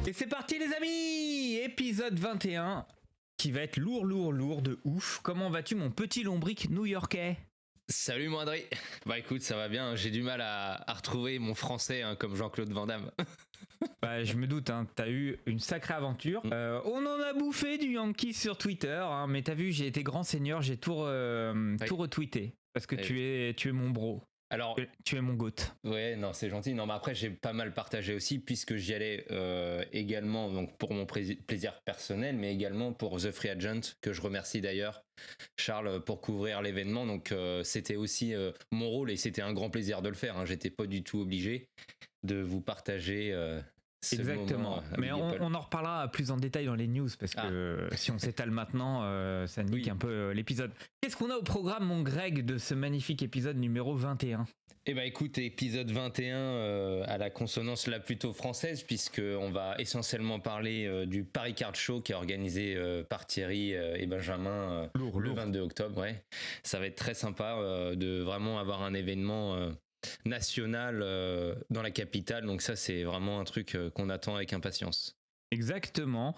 Et c'est parti les amis, épisode 21 qui va être lourd de ouf. Comment vas-tu mon petit lombric new-yorkais? Salut mon Adrien. Bah écoute, ça va bien, j'ai du mal à retrouver mon français comme Jean-Claude Van Damme. Bah, je me doute, t'as eu une sacrée aventure. On en a bouffé du Yankee sur Twitter, mais t'as vu, j'ai été grand seigneur, j'ai tout retweeté. Parce que tu es mon bro. Alors, tu es mon goat. Ouais, non, c'est gentil. Non, mais après, j'ai pas mal partagé aussi, puisque j'y allais également donc pour mon plaisir personnel, mais également pour The Free Agent, que je remercie d'ailleurs, Charles, pour couvrir l'événement. Donc, c'était aussi mon rôle et c'était un grand plaisir de le faire. J'étais pas du tout obligé de vous partager. Exactement, mais on en reparlera plus en détail dans les news parce que si on s'étale maintenant, ça nique un peu l'épisode. Qu'est-ce qu'on a au programme, mon Greg, de ce magnifique épisode numéro 21 ? Eh ben écoute, épisode 21 à la consonance là plutôt française, puisqu'on va essentiellement parler du Paris Card Show qui est organisé par Thierry et Benjamin le 22 octobre. Ouais. Ça va être très sympa de vraiment avoir un événement national dans la capitale, donc ça c'est vraiment un truc qu'on attend avec impatience. Exactement,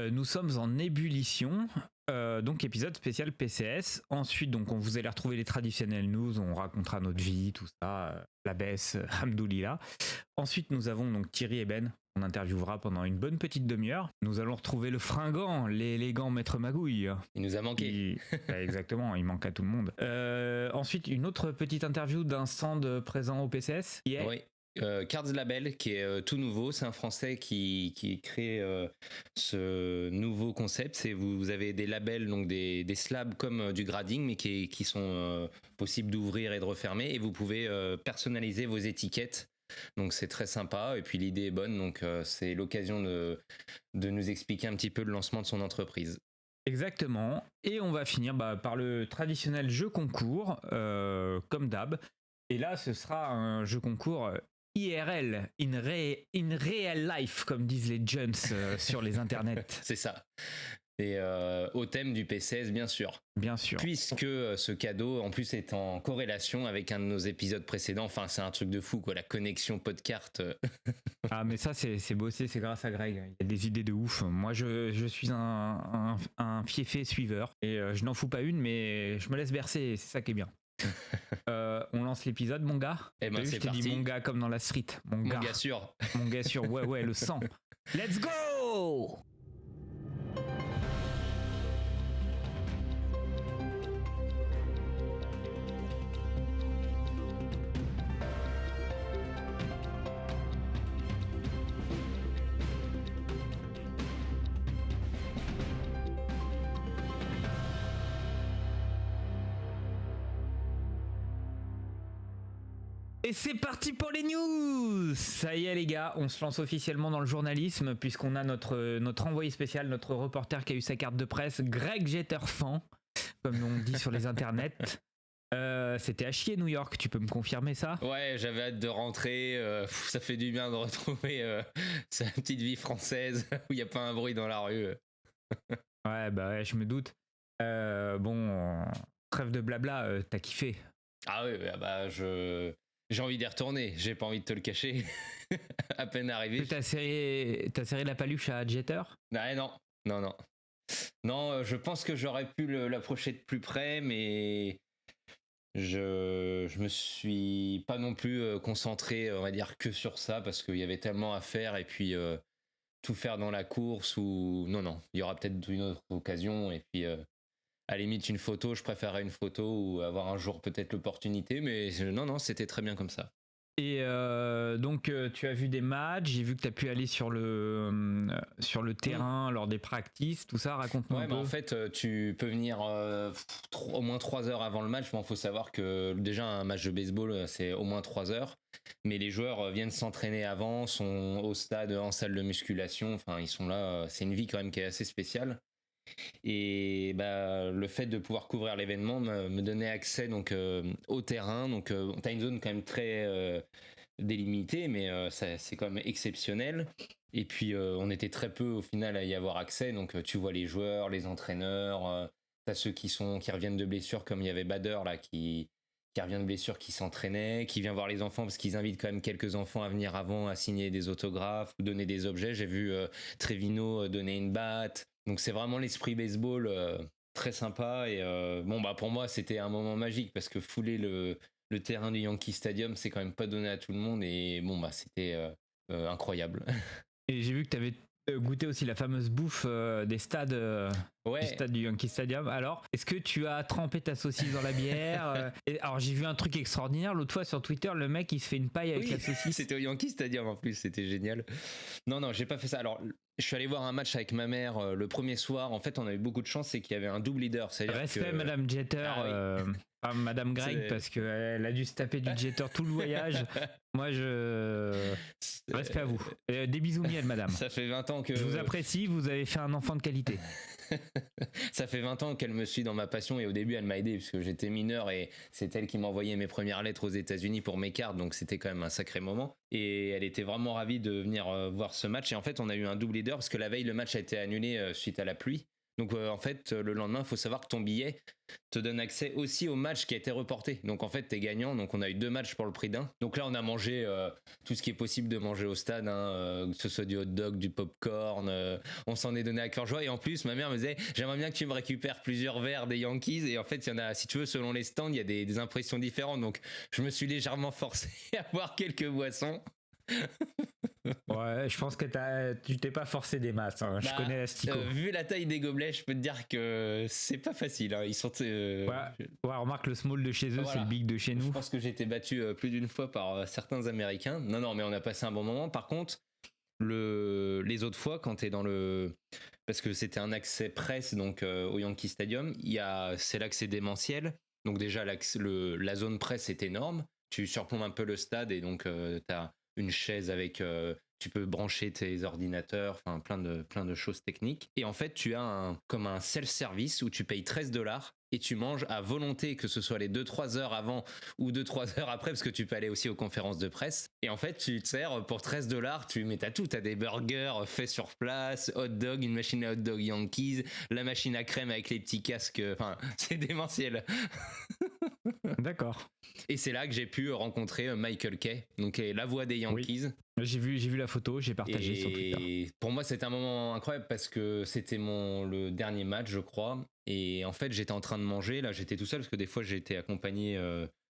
nous sommes en ébullition, donc épisode spécial PCS. Ensuite donc on vous allez retrouver les traditionnelles news, on racontera notre vie, tout ça, la baisse, hamdoulillah. Ensuite nous avons donc Thierry et Ben, on interviewera pendant une bonne petite demi-heure. Nous allons retrouver le fringant, l'élégant maître Magouille. Il nous a manqué. Exactement, il manque à tout le monde. Ensuite, une autre petite interview d'un stand présent au PCS. Oui. Cards Label qui est tout nouveau, c'est un Français qui crée ce nouveau concept. Vous avez des labels, donc des slabs comme du grading, mais qui sont possibles d'ouvrir et de refermer, et vous pouvez personnaliser vos étiquettes. Donc c'est très sympa, et puis l'idée est bonne, donc c'est l'occasion de nous expliquer un petit peu le lancement de son entreprise. Exactement, et on va finir par le traditionnel jeu concours, comme d'hab. Et là ce sera un jeu concours IRL, in real life, comme disent les jeunes sur les internets. C'est ça. Et au thème du PCS, bien sûr. Bien sûr. Puisque ce cadeau, en plus, est en corrélation avec un de nos épisodes précédents. Enfin, c'est un truc de fou, quoi. La connexion podcast. Ah, mais ça, c'est bossé, c'est grâce à Greg. Il y a des idées de ouf. Moi, je suis un fiefé suiveur. Et je n'en fous pas une, mais je me laisse bercer. C'est ça qui est bien. On lance l'épisode, mon gars. Eh ben, c'est parti. Je te dis mon gars comme dans la street. Mon gars sûr. Mon gars sûr. Ouais, le sang. Let's go! Et c'est parti pour les news. Ça y est les gars, on se lance officiellement dans le journalisme puisqu'on a notre envoyé spécial, notre reporter qui a eu sa carte de presse, Greg Jetterfan, comme on dit sur les internets. C'était à chier New York, tu peux me confirmer ça? Ouais, j'avais hâte de rentrer, ça fait du bien de retrouver sa petite vie française où il n'y a pas un bruit dans la rue. Ouais, je me doute. Trêve de blabla, t'as kiffé? Ah oui, bah j'ai envie d'y retourner, j'ai pas envie de te le cacher. À peine arrivé. T'as serré la paluche à Jeter? Non. Non, je pense que j'aurais pu l'approcher de plus près, mais je me suis pas non plus concentré, on va dire, que sur ça, parce qu'il y avait tellement à faire, et puis tout faire dans la course, ou non, il y aura peut-être une autre occasion, et puis à la limite une photo, je préférerais une photo ou avoir un jour peut-être l'opportunité, mais non, c'était très bien comme ça. Et donc tu as vu des matchs, j'ai vu que tu as pu aller sur le terrain lors des practices, tout ça, raconte-moi un peu. En fait, tu peux venir au moins 3 heures avant le match. Bon, faut savoir que déjà un match de baseball, c'est au moins 3 heures, mais les joueurs viennent s'entraîner avant, sont au stade en salle de musculation, enfin ils sont là, c'est une vie quand même qui est assez spéciale. Et le fait de pouvoir couvrir l'événement me donnait accès donc au terrain. Donc t'as une zone quand même très délimitée, mais c'est quand même exceptionnel. Et puis on était très peu au final à y avoir accès. Donc tu vois les joueurs, les entraîneurs, t'as ceux qui reviennent de blessures, comme il y avait Bader là qui qui revient de blessure, qui s'entraînait, qui vient voir les enfants parce qu'ils invitent quand même quelques enfants à venir avant à signer des autographes ou donner des objets. J'ai vu Trevino donner une batte. Donc c'est vraiment l'esprit baseball très sympa. Et pour moi, c'était un moment magique parce que fouler le terrain du Yankee Stadium, c'est quand même pas donné à tout le monde. Et c'était incroyable. Et j'ai vu que tu avais goûté aussi la fameuse bouffe des stades, du stade du Yankee Stadium. Alors, est-ce que tu as trempé ta saucisse dans la bière alors, j'ai vu un truc extraordinaire l'autre fois sur Twitter, le mec il se fait une paille avec la saucisse. C'était au Yankee Stadium en plus, c'était génial. Non, j'ai pas fait ça. Alors, je suis allé voir un match avec ma mère le premier soir. En fait, on a eu beaucoup de chance, c'est qu'il y avait un double leader. Respect Madame Jeter. Madame Greg, parce qu'elle a dû se taper du Jeter tout le voyage. Moi, respect à vous. Des bisous miel, madame. Ça fait 20 ans que... Je vous apprécie, vous avez fait un enfant de qualité. Ça fait 20 ans qu'elle me suit dans ma passion et au début, elle m'a aidé parce que j'étais mineur et c'est elle qui m'envoyait mes premières lettres aux États-Unis pour mes cartes, donc c'était quand même un sacré moment. Et elle était vraiment ravie de venir voir ce match. Et en fait, on a eu un double leader parce que la veille, le match a été annulé suite à la pluie. Donc en fait, le lendemain, il faut savoir que ton billet te donne accès aussi au match qui a été reporté. Donc en fait, t'es gagnant. Donc on a eu 2 matchs pour le prix d'un. Donc là, on a mangé tout ce qui est possible de manger au stade, que ce soit du hot dog, du popcorn. On s'en est donné à cœur joie. Et en plus, ma mère me disait, j'aimerais bien que tu me récupères plusieurs verres des Yankees. Et en fait, il y en a, si tu veux, selon les stands, il y a des impressions différentes. Donc je me suis légèrement forcé à boire quelques boissons. Ouais, je pense que tu t'es pas forcé des masses. Hein. Je connais l'Astico. Vu la taille des gobelets, je peux te dire que c'est pas facile. Hein. Ils sont. Remarque, le small de chez eux, c'est le big de chez nous. Je pense que j'ai été battu plus d'une fois par certains Américains. Non, mais on a passé un bon moment. Par contre, les autres fois, quand t'es dans parce que c'était un accès presse donc au Yankee Stadium, c'est l'accès démentiel. Donc déjà, la zone presse est énorme. Tu surplombes un peu le stade et donc t'as une chaise avec tu peux brancher tes ordinateurs, enfin plein de choses techniques. Et en fait, tu as comme un self-service où tu payes $13 et tu manges à volonté, que ce soit les 2-3 heures avant ou 2-3 heures après, parce que tu peux aller aussi aux conférences de presse. Et en fait, tu te sers pour $13, t'as tout, t'as des burgers faits sur place, hot dog, une machine à hot dog Yankees, la machine à crème avec les petits casques, enfin, c'est démentiel. D'accord. Et c'est là que j'ai pu rencontrer Michael Kay, donc la voix des Yankees. Oui. J'ai vu la photo, j'ai partagé sur Twitter. Et pour moi, c'était un moment incroyable parce que c'était le dernier match, je crois. Et en fait, j'étais en train de manger. Là, j'étais tout seul parce que des fois, j'ai été accompagné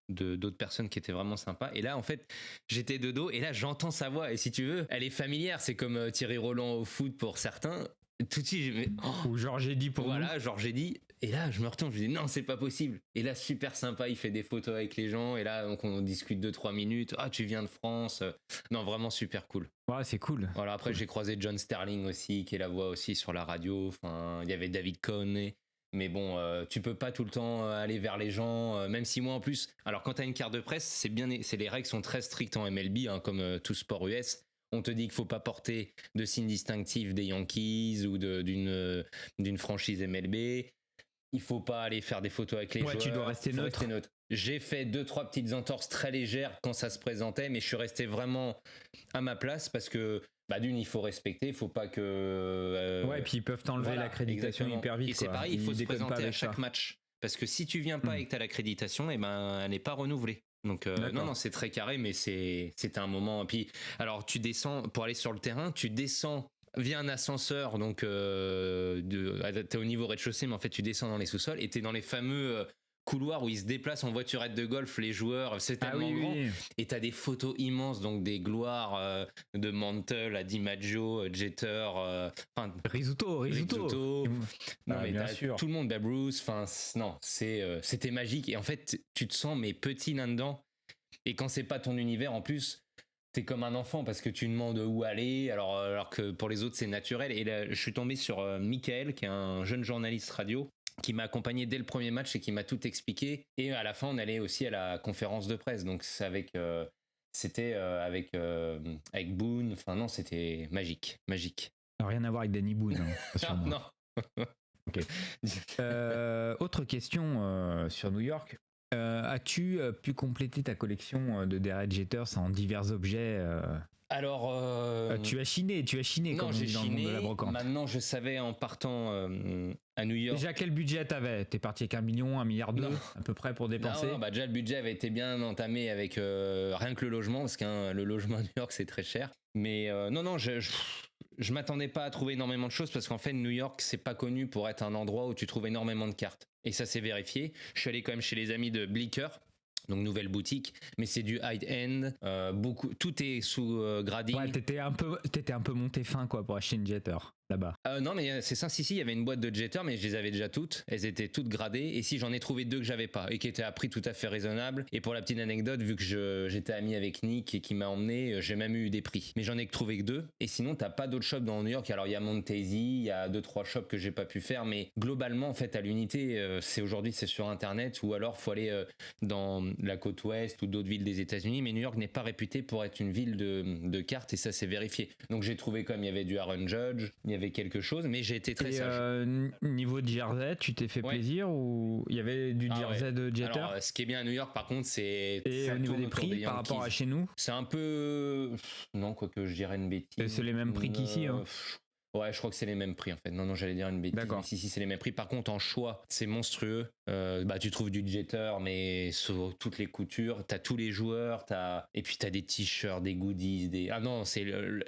d'autres personnes qui étaient vraiment sympas. Et là, en fait, j'étais de dos et là, j'entends sa voix. Et si tu veux, elle est familière. C'est comme Thierry Roland au foot pour certains. Tout de suite, ou Georges Eddy pour nous. Voilà, Georges Eddy. Et là, je me retourne, je me dis non, c'est pas possible. Et là, super sympa, il fait des photos avec les gens. Et là, donc, on discute 2-3 minutes. Ah, tu viens de France. Non, vraiment super cool. Ouais, c'est cool. Voilà, après, j'ai croisé John Sterling aussi, qui est la voix aussi sur la radio. Enfin, il y avait David Cohn. Mais bon, tu peux pas tout le temps aller vers les gens, même si moi en plus. Alors, quand tu as une carte de presse, les règles sont très strictes en MLB, hein, comme tout sport US. On te dit qu'il faut pas porter de signe distinctif des Yankees ou d'une franchise MLB. Il faut pas aller faire des photos avec les joueurs. Tu dois rester neutre. J'ai fait 2-3 petites entorses très légères quand ça se présentait, mais je suis resté vraiment à ma place parce que d'une, il faut respecter, il faut pas que. Et puis ils peuvent t'enlever l'accréditation hyper vite. Et c'est pareil, il faut se présenter à chaque match. Parce que si tu viens pas avec l'accréditation, elle n'est pas renouvelée. Donc non, c'est très carré, mais c'était un moment. Et puis, alors tu descends pour aller sur le terrain, tu descends via un ascenseur, donc t'es au niveau rez-de-chaussée, mais en fait tu descends dans les sous-sols et t'es dans les fameux couloirs où ils se déplacent en voiturette de golf, les joueurs, c'est tellement grand. Oui. Et t'as des photos immenses, donc des gloires de Mantle à DiMaggio, Jeter, Rizzuto. Non, mais bien sûr. Tout le monde, Babe Ruth, c'était magique. Et en fait, tu te sens petit là-dedans. Et quand c'est pas ton univers, en plus, t'es comme un enfant parce que tu demandes où aller, alors que pour les autres, c'est naturel. Et là, je suis tombé sur Michael, qui est un jeune journaliste radio, qui m'a accompagné dès le premier match et qui m'a tout expliqué. Et à la fin, on allait aussi à la conférence de presse. Donc, c'était avec Boone. Enfin, non, c'était magique. Alors, rien à voir avec Danny Boone. Hein, non. Okay. Autre question sur New York. As-tu pu compléter ta collection de Derek Jeters en divers objets Alors, Tu as chiné, non, comme on j'ai dit dans le monde de la chiné. brocante. Maintenant, je savais en partant à New York. Déjà, quel budget t'avais? T'es parti avec 1 million, 1 milliard 2 Non. à peu près pour dépenser? Non, bah déjà le budget avait été bien entamé avec rien que le logement, parce que le logement à New York c'est très cher. Mais non, je m'attendais pas à trouver énormément de choses parce qu'en fait New York c'est pas connu pour être un endroit où tu trouves énormément de cartes. Et ça c'est vérifié. Je suis allé quand même chez les amis de Blicker. Donc nouvelle boutique, mais c'est du high-end, beaucoup, tout est sous grading. Ouais, t'étais un peu monté fin quoi pour acheter une Jetter là-bas. Non mais c'est ça, si il y avait une boîte de Jetter mais je les avais déjà toutes, elles étaient toutes gradées et si j'en ai trouvé 2 que j'avais pas et qui étaient à prix tout à fait raisonnable. Et pour la petite anecdote, vu que j'étais ami avec Nick et qui m'a emmené, j'ai même eu des prix, mais j'en ai que trouvé que 2 et sinon t'as pas d'autres shops dans New York. Alors il y a Montesi, il y a 2-3 shops que j'ai pas pu faire, mais globalement en fait à l'unité c'est aujourd'hui c'est sur internet ou alors faut aller dans la côte ouest ou d'autres villes des États-Unis, mais New York n'est pas réputée pour être une ville de cartes et ça c'est vérifié. Donc j'ai trouvé comme il y avait du Aaron Judge, il y avait quelque chose, mais j'ai été très sage. Niveau de jersey, tu t'es fait plaisir ou il y avait du jersey de Jeter? Alors ce qui est bien à New York par contre c'est et au niveau des prix par rapport à chez nous, c'est un peu non quoique je dirais une bêtise. C'est les mêmes prix qu'ici hein. Ouais, je crois que c'est les mêmes prix en fait. Non, j'allais dire une bêtise. D'accord. Mais si, c'est les mêmes prix. Par contre, en choix, c'est monstrueux. Tu trouves du Jeter, mais sur toutes les coutures. T'as tous les joueurs. Et puis t'as des t-shirts, des goodies. Ah non,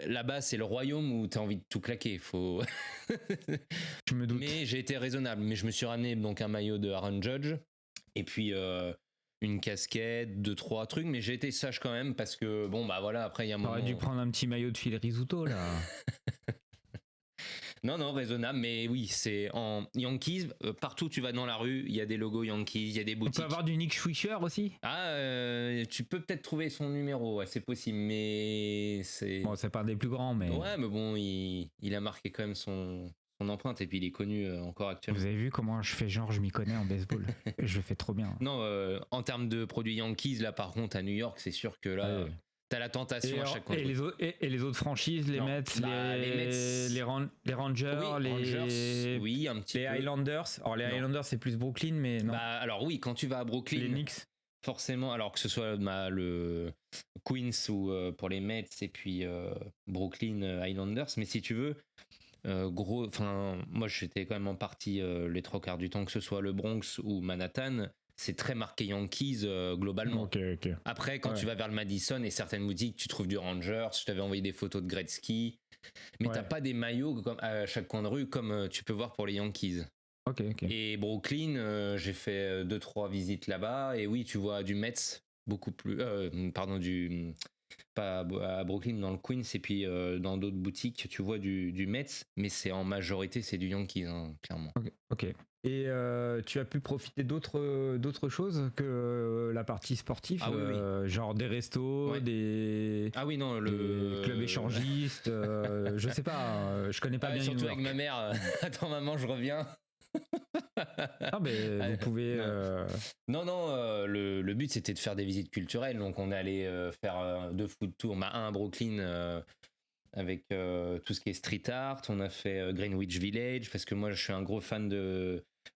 là-bas, c'est le royaume où t'as envie de tout claquer. Faut. Je me doute. Mais j'ai été raisonnable. Mais je me suis ramené donc un maillot de Aaron Judge. Et puis. Une casquette, 2-3 trucs, mais j'ai été sage quand même parce que bon bah voilà après il y a un moment. T'aurais dû prendre un petit maillot de Phil Rizzuto là. Non, raisonnable, mais oui, c'est en Yankees. Partout où tu vas dans la rue, il y a des logos Yankees, il y a des boutiques. On peut avoir du Nick Swisher aussi? Tu peux peut-être trouver son numéro, ouais, c'est possible, mais c'est. Bon, c'est pas un des plus grands, mais. Ouais, mais bon, il a marqué quand même son empreinte et puis il est connu encore actuellement. Vous avez vu comment je fais genre je m'y connais en baseball? Je le fais trop bien. Non, en termes de produits Yankees, là par contre à New York, c'est sûr que là. Ouais. T'as la tentation à chaque fois. Et les autres franchises, les Mets, les Rangers, oui, un petit les peu. Highlanders. Alors les Highlanders c'est plus Brooklyn, mais non. Alors oui, quand tu vas à Brooklyn, les Knicks. Forcément, alors que ce soit le Queens ou pour les Mets et puis Brooklyn Highlanders, mais si tu veux, moi j'étais quand même en partie les 3/4 du temps, que ce soit le Bronx ou Manhattan. C'est très marqué Yankees globalement. Okay. Après, quand tu vas vers le Madison et certaines boutiques, tu trouves du Rangers. Je t'avais envoyé des photos de Gretzky. Mais t'as pas des maillots comme, à chaque coin de rue comme tu peux voir pour les Yankees. Ok. Et Brooklyn, j'ai fait 2-3 visites là-bas. Et oui, tu vois du Mets, beaucoup plus. Pas à Brooklyn, dans le Queens. Et puis dans d'autres boutiques, tu vois du Mets. Mais c'est en majorité, c'est du Yankees, hein, clairement. Ok. Et tu as pu profiter d'autres choses que la partie sportive, oui. genre des restos, des clubs échangistes, je sais pas, je connais pas bien. Surtout avec ma mère, attends maman, je reviens. Ah mais vous pouvez. Non, le but c'était de faire des visites culturelles, donc on est allé faire 2 food tours, un à Brooklyn. Avec tout ce qui est street art, on a fait Greenwich Village parce que moi je suis un gros fan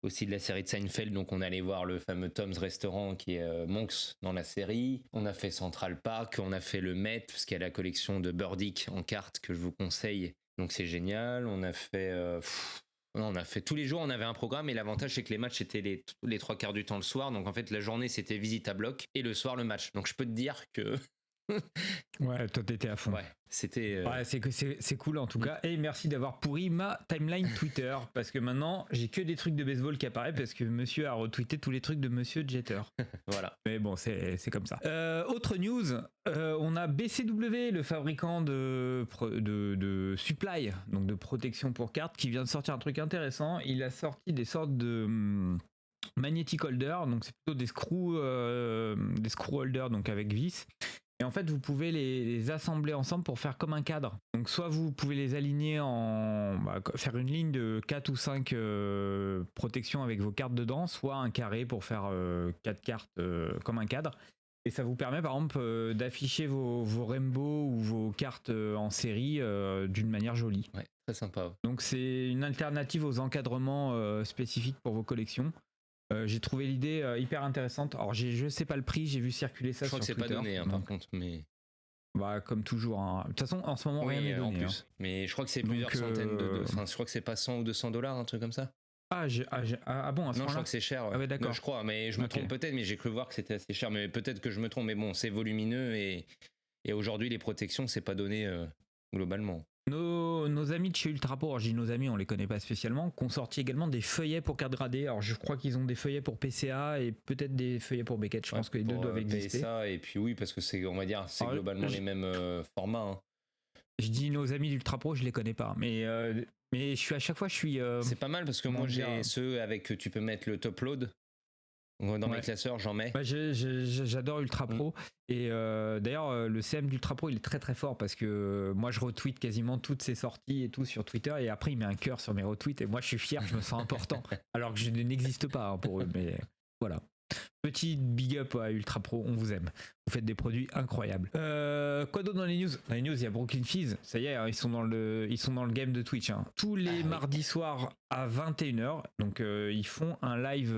aussi de la série de Seinfeld, donc on allait voir le fameux Tom's Restaurant qui est Monks dans la série. On a fait Central Park, on a fait le Met parce qu'il y a la collection de Burdick en cartes que je vous conseille, donc c'est génial. On a fait tous les jours, on avait un programme et l'avantage c'est que les matchs étaient les 3/4 du temps le soir, donc en fait la journée c'était visite à bloc et le soir le match. Donc je peux te dire que ouais, toi t'étais à fond. Ouais, c'était. Ouais, c'est cool en tout cas. Et merci d'avoir pourri ma timeline Twitter parce que maintenant j'ai que des trucs de baseball qui apparaissent parce que monsieur a retweeté tous les trucs de monsieur Jeter. Voilà. Mais bon, c'est comme ça. Autre news, on a BCW, le fabricant de supply, donc de protection pour cartes, qui vient de sortir un truc intéressant. Il a sorti des sortes de magnetic holders, donc c'est plutôt des screw holders, donc avec vis. Et en fait, vous pouvez les assembler ensemble pour faire comme un cadre. Donc, soit vous pouvez les aligner faire une ligne de 4 ou 5 protections avec vos cartes dedans, soit un carré pour faire 4 cartes comme un cadre. Et ça vous permet, par exemple, d'afficher vos rainbows ou vos cartes en série d'une manière jolie. Ouais, très sympa. Donc, c'est une alternative aux encadrements spécifiques pour vos collections. J'ai trouvé l'idée hyper intéressante. Alors je sais pas le prix, j'ai vu circuler ça sur Twitter. Je crois que c'est pas donné par contre, mais Bah, comme toujours. Hein. De toute façon, en ce moment, rien n'est donné. En plus. Hein. Mais je crois que c'est plusieurs centaines de. Enfin, je crois que c'est pas 100 ou 200 $, un truc comme ça. Ah bon, à ce non, je crois que c'est cher. Ouais. Ah ouais, d'accord. Non, je crois, mais je me trompe peut-être, mais j'ai cru voir que c'était assez cher. Mais peut-être que je me trompe, mais bon, c'est volumineux et aujourd'hui, les protections, c'est pas donné globalement. Nos amis de chez Ultrapro, alors je dis nos amis, on les connaît pas spécialement, qui ont sorti également des feuillets pour carte gradée. Alors je crois qu'ils ont des feuillets pour PCA et peut-être des feuillets pour Beckett. Je pense que les deux doivent exister. PSA, et puis oui, parce que c'est, on va dire, c'est globalement les mêmes formats. Hein. Je dis nos amis d'Ultrapro, je les connais pas, mais je suis à chaque fois, c'est pas mal parce que moi j'ai ceux avec tu peux mettre le top load. Dans mes classeurs, j'en mets. Bah, j'adore Ultra Pro. Et d'ailleurs, le CM d'Ultra Pro, il est très très fort parce que moi, je retweet quasiment toutes ses sorties et tout sur Twitter. Et après, il met un cœur sur mes retweets. Et moi, je suis fier, je me sens important. Alors que je n'existe pas hein, pour eux. Mais voilà. Petit big up à Ultra Pro, on vous aime. Vous faites des produits incroyables. Quoi d'autre dans les news ? Dans les news, il y a Brooklyn Fizz. Ça y est, hein, ils sont dans le game de Twitch. Hein. Tous les mardis soirs à 21h. Donc, ils font un live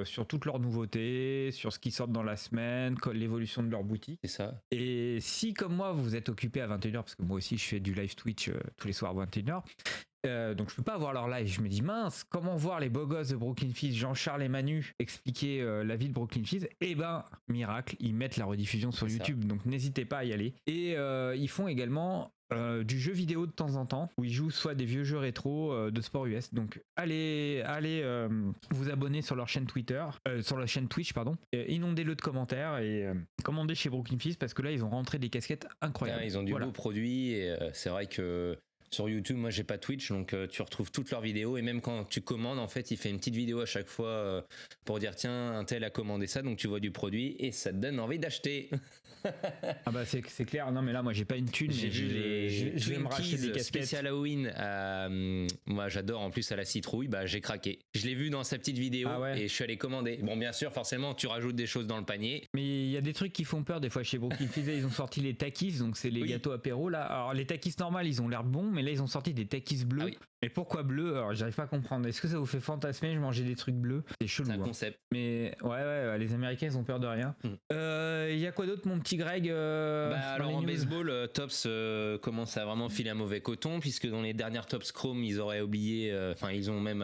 sur toutes leurs nouveautés, sur ce qui sort dans la semaine, l'évolution de leur boutique. C'est ça. Et si, comme moi, vous êtes occupé à 21h, parce que moi aussi, je fais du live Twitch tous les soirs à 21h, donc je peux pas voir leur live. Je me dis mince, comment voir les beaux gosses de Brooklyn Fizz, Jean-Charles et Manu expliquer la vie de Brooklyn Fizz. Et ben miracle, ils mettent la rediffusion sur YouTube. Donc n'hésitez pas à y aller. Et ils font également du jeu vidéo de temps en temps où ils jouent soit des vieux jeux rétro de sport US. Donc allez vous abonner sur leur chaîne Twitter, sur leur chaîne Twitch pardon. Inondez-le de commentaires et commandez chez Brooklyn Fizz parce que là ils ont rentré des casquettes incroyables. Ils ont du beau produit et c'est vrai que sur YouTube, moi j'ai pas Twitch, donc tu retrouves toutes leurs vidéos et même quand tu commandes, en fait, il fait une petite vidéo à chaque fois pour dire tiens, un tel a commandé ça, donc tu vois du produit et ça te donne envie d'acheter. Ah bah c'est clair, non mais là moi j'ai pas une thune, j'ai vu je vais me racheter des casquettes spécial Halloween. Moi j'adore en plus à la citrouille, bah j'ai craqué. Je l'ai vu dans sa petite vidéo et je suis allé commander. Bon bien sûr forcément tu rajoutes des choses dans le panier. Mais il y a des trucs qui font peur des fois chez Brooklyn Fizz. Ils ont sorti les takis, donc c'est les gâteaux apéro là. Alors les takis normales ils ont l'air bons, mais là ils ont sorti des takis bleus. Ah oui. Et pourquoi bleu ? Alors j'arrive pas à comprendre. Est-ce que ça vous fait fantasmer je mangeais des trucs bleus ? C'est chelou. C'est un concept. Mais ouais, les Américains ils ont peur de rien. Il y a quoi d'autre mon petit Greg alors en baseball, Topps commence à vraiment filer un mauvais coton puisque dans les dernières Topps Chrome ils auraient oublié, ils ont même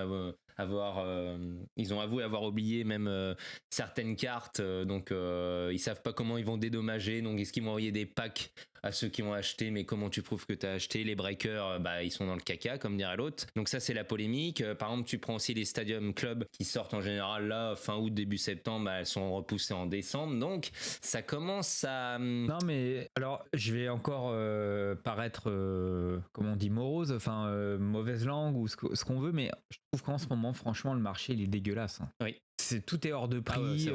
ils ont avoué avoir oublié même certaines cartes, donc ils savent pas comment ils vont dédommager, donc est-ce qu'ils vont envoyer des packs à ceux qui vont acheter, mais comment tu prouves que tu as acheté ? Les breakers, ils sont dans le caca comme dirait l'autre, donc ça c'est la polémique. Par exemple tu prends aussi les Stadium Club qui sortent en général là fin août début septembre, elles sont repoussées en décembre, donc ça commence à... Non mais alors je vais encore paraître comment on dit morose, mauvaise langue ou ce qu'on veut, mais je trouve qu'en ce moment franchement le marché il est dégueulasse. Hein. Oui. Tout est hors de prix,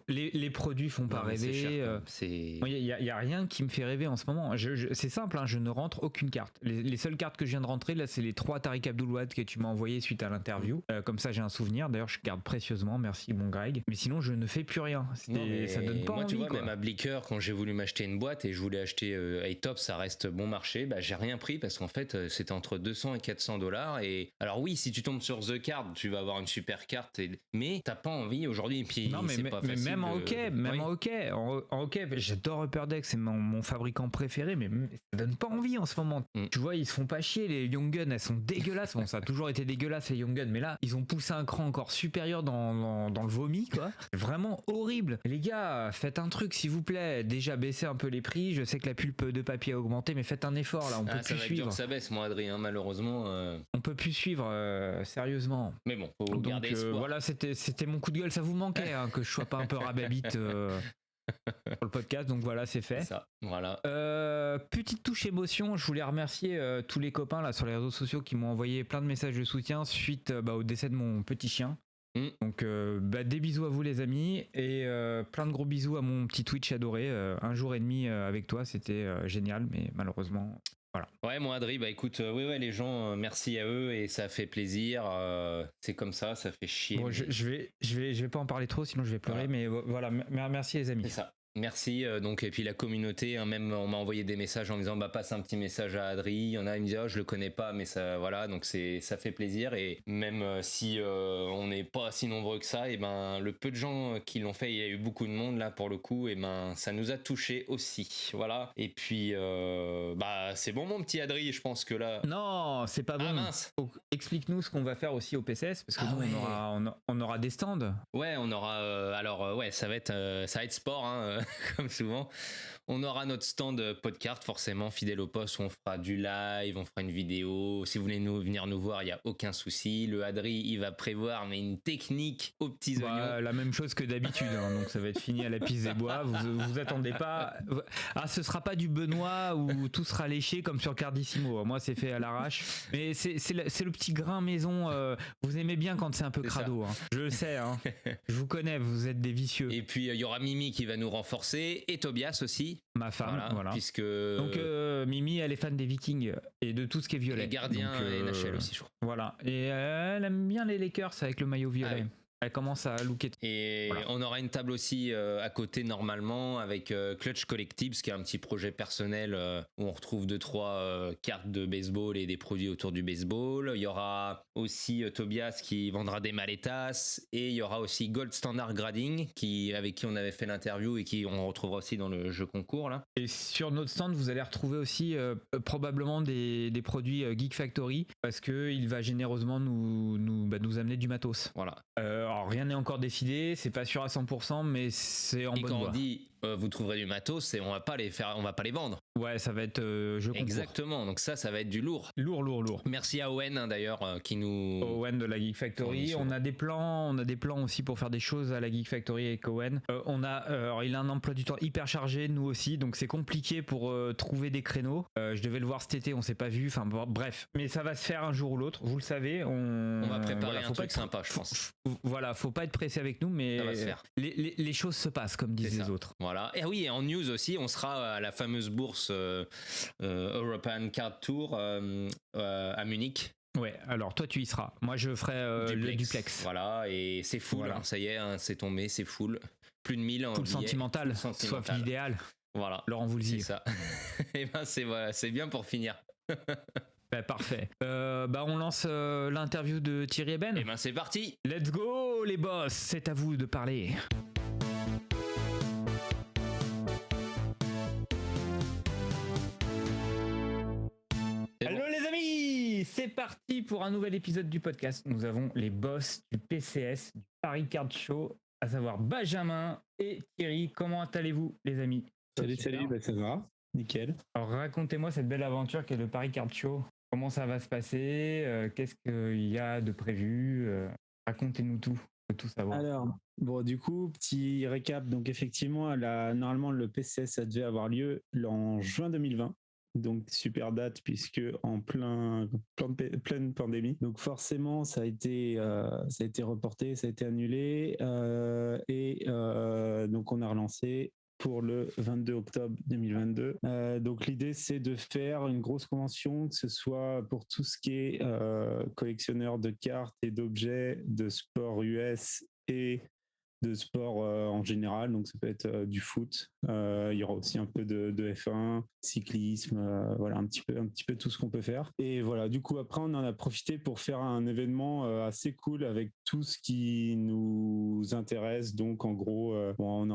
les produits font pas rêver. Il y a rien qui me fait rêver en ce moment. C'est simple, hein, je ne rentre aucune carte. Les seules cartes que je viens de rentrer là, c'est les 3 Tariq Abdul-Wahad que tu m'as envoyé suite à l'interview. Comme ça, j'ai un souvenir. D'ailleurs, je garde précieusement. Merci, mon Greg. Mais sinon, je ne fais plus rien. Ça donne pas moi, envie. Tu vois, quoi. Même à Blicker, quand j'ai voulu m'acheter une boîte et je voulais acheter A-Top, ça reste bon marché. J'ai rien pris parce qu'en fait, c'était entre 200 et 400 $. Et alors oui, si tu tombes sur The Card, tu vas avoir une super carte. Mais t'as pas envie aujourd'hui. Puis non, mais même en hockey, en hockey, j'adore Upper Deck, c'est mon fabricant préféré, mais ça donne pas envie en ce moment. Tu vois, ils se font pas chier, les Young Guns, elles sont dégueulasses. Bon, ça a toujours été dégueulasse les Young Guns, mais là, ils ont poussé un cran encore supérieur dans le vomi, quoi. Vraiment horrible. Les gars, faites un truc, s'il vous plaît. Déjà, baissez un peu les prix. Je sais que la pulpe de papier a augmenté, mais faites un effort là. On peut plus suivre. Ça baisse, moi, Adrien, malheureusement. On peut plus suivre, sérieusement. Mais bon, faut garder espoir. Voilà, c'était mon coup de gueule. Ça vous manquait que je sois pas un peu rababite pour le podcast, donc voilà, c'est fait. C'est ça, voilà. Petite touche émotion, je voulais remercier tous les copains là sur les réseaux sociaux qui m'ont envoyé plein de messages de soutien suite au décès de mon petit chien. Donc des bisous à vous les amis et plein de gros bisous à mon petit Twitch adoré. 1 jour et demi avec toi, c'était génial, mais malheureusement voilà. Ouais, moi Adri, écoute, les gens, merci à eux et ça fait plaisir. C'est comme ça fait chier. Bon, je vais pas en parler trop, sinon je vais pleurer. Voilà. Mais voilà, merci les amis. C'est ça. Merci. Donc, et puis la communauté, hein, même on m'a envoyé des messages en me disant passe un petit message à Adri. Il y en a, il me dit je le connais pas, mais ça, voilà, donc ça fait plaisir. Et même si on n'est pas si nombreux que ça, et ben le peu de gens qui l'ont fait, il y a eu beaucoup de monde là pour le coup, et ben ça nous a touché aussi. Voilà. Et puis c'est bon mon petit Adri, je pense que là. Non, c'est pas bon. Mince. Explique-nous ce qu'on va faire aussi au PCS, parce que nous on aura des stands. Ouais, on aura. Ça va être sport, hein, comme souvent. On aura notre stand podcast, forcément, fidèle au poste, où on fera du live, on fera une vidéo. Si vous voulez venir nous voir, il n'y a aucun souci. Le Adri, il va prévoir une technique aux petits oignons. La même chose que d'habitude, hein, donc ça va être fini à la piste des bois. Vous attendez pas. Ce sera pas du Benoît où tout sera léché comme sur Cardissimo. Moi, c'est fait à l'arrache. Mais c'est le petit grain maison. Vous aimez bien quand c'est un peu crado. Hein. Je le sais. Hein. Je vous connais, vous êtes des vicieux. Et puis, il y aura Mimi qui va nous renforcer et Tobias aussi. Ma femme, voilà. Puisque... Donc Mimi, elle est fan des Vikings et de tout ce qui est violet. Les gardiens et NHL aussi, je crois. Voilà. Et elle aime bien les Lakers avec le maillot violet. Ah oui. Elle commence à looker. Et voilà. On aura une table aussi à côté normalement avec Clutch Collectibles, qui est un petit projet personnel où on retrouve 2-3 cartes de baseball et des produits autour du baseball. Il y aura aussi Tobias qui vendra des maletas, et il y aura aussi Gold Standard Grading avec qui on avait fait l'interview et qui on retrouvera aussi dans le jeu concours là. Et sur notre stand, vous allez retrouver probablement des produits Geek Factory, parce que il va généreusement nous amener du matos. Voilà. Alors rien n'est encore décidé, c'est pas sûr à 100%, mais c'est en bonne voie. Et quand on dit vous trouverez du matos, on va pas les vendre. Ouais, ça va être jeu concours. Exactement, donc ça va être du lourd. Lourd. Merci à Owen d'ailleurs qui nous. Owen de la Geek Factory. On a des plans aussi pour faire des choses à la Geek Factory avec Owen. Il a un emploi du temps hyper chargé, nous aussi, donc c'est compliqué pour trouver des créneaux. Je devais le voir cet été, on s'est pas vu. Enfin bref, mais ça va se faire un jour ou l'autre. Vous le savez. On va préparer un truc sympa, je pense. Voilà, faut pas être pressé avec nous, mais ça va se faire. Les choses se passent comme disent les autres. Voilà. Et oui, et en news aussi, on sera à la fameuse bourse European Card Tour à Munich. Ouais, alors toi tu y seras. Moi je ferai le duplex. Voilà, et c'est full, voilà. Hein, ça y est, hein, c'est tombé, c'est full. Plus de 1000 en full sentimental, sauf l'idéal. Voilà. Laurent vous le dit. C'est ça. Et ben c'est bien pour finir. Parfait. On lance l'interview de Thierry et Ben. Et ben c'est parti. Let's go les boss, c'est à vous de parler. Hello les amis, c'est parti pour un nouvel épisode du podcast. Nous avons les boss du PCS, du Paris Card Show, à savoir Benjamin et Thierry. Comment allez-vous les amis? Salut, ça va, nickel. Alors racontez-moi cette belle aventure qu'est le Paris Card Show. Comment ça va se passer? Qu'est-ce qu'il y a de prévu? Racontez-nous tout, on veut tout savoir. Alors, du coup, petit récap. Donc effectivement, normalement le PCS ça devait avoir lieu en juin 2020. Donc super date puisque en pleine pandémie. Donc forcément ça a été reporté, ça a été annulé donc on a relancé pour le 22 octobre 2022. Donc l'idée c'est de faire une grosse convention, que ce soit pour tout ce qui est collectionneur de cartes et d'objets de sport US et de sport en général, donc ça peut être du foot, il y aura aussi un peu de F1, cyclisme, voilà un petit peu tout ce qu'on peut faire. Et voilà, du coup après on en a profité pour faire un événement assez cool avec tout ce qui nous intéresse. Donc en gros, on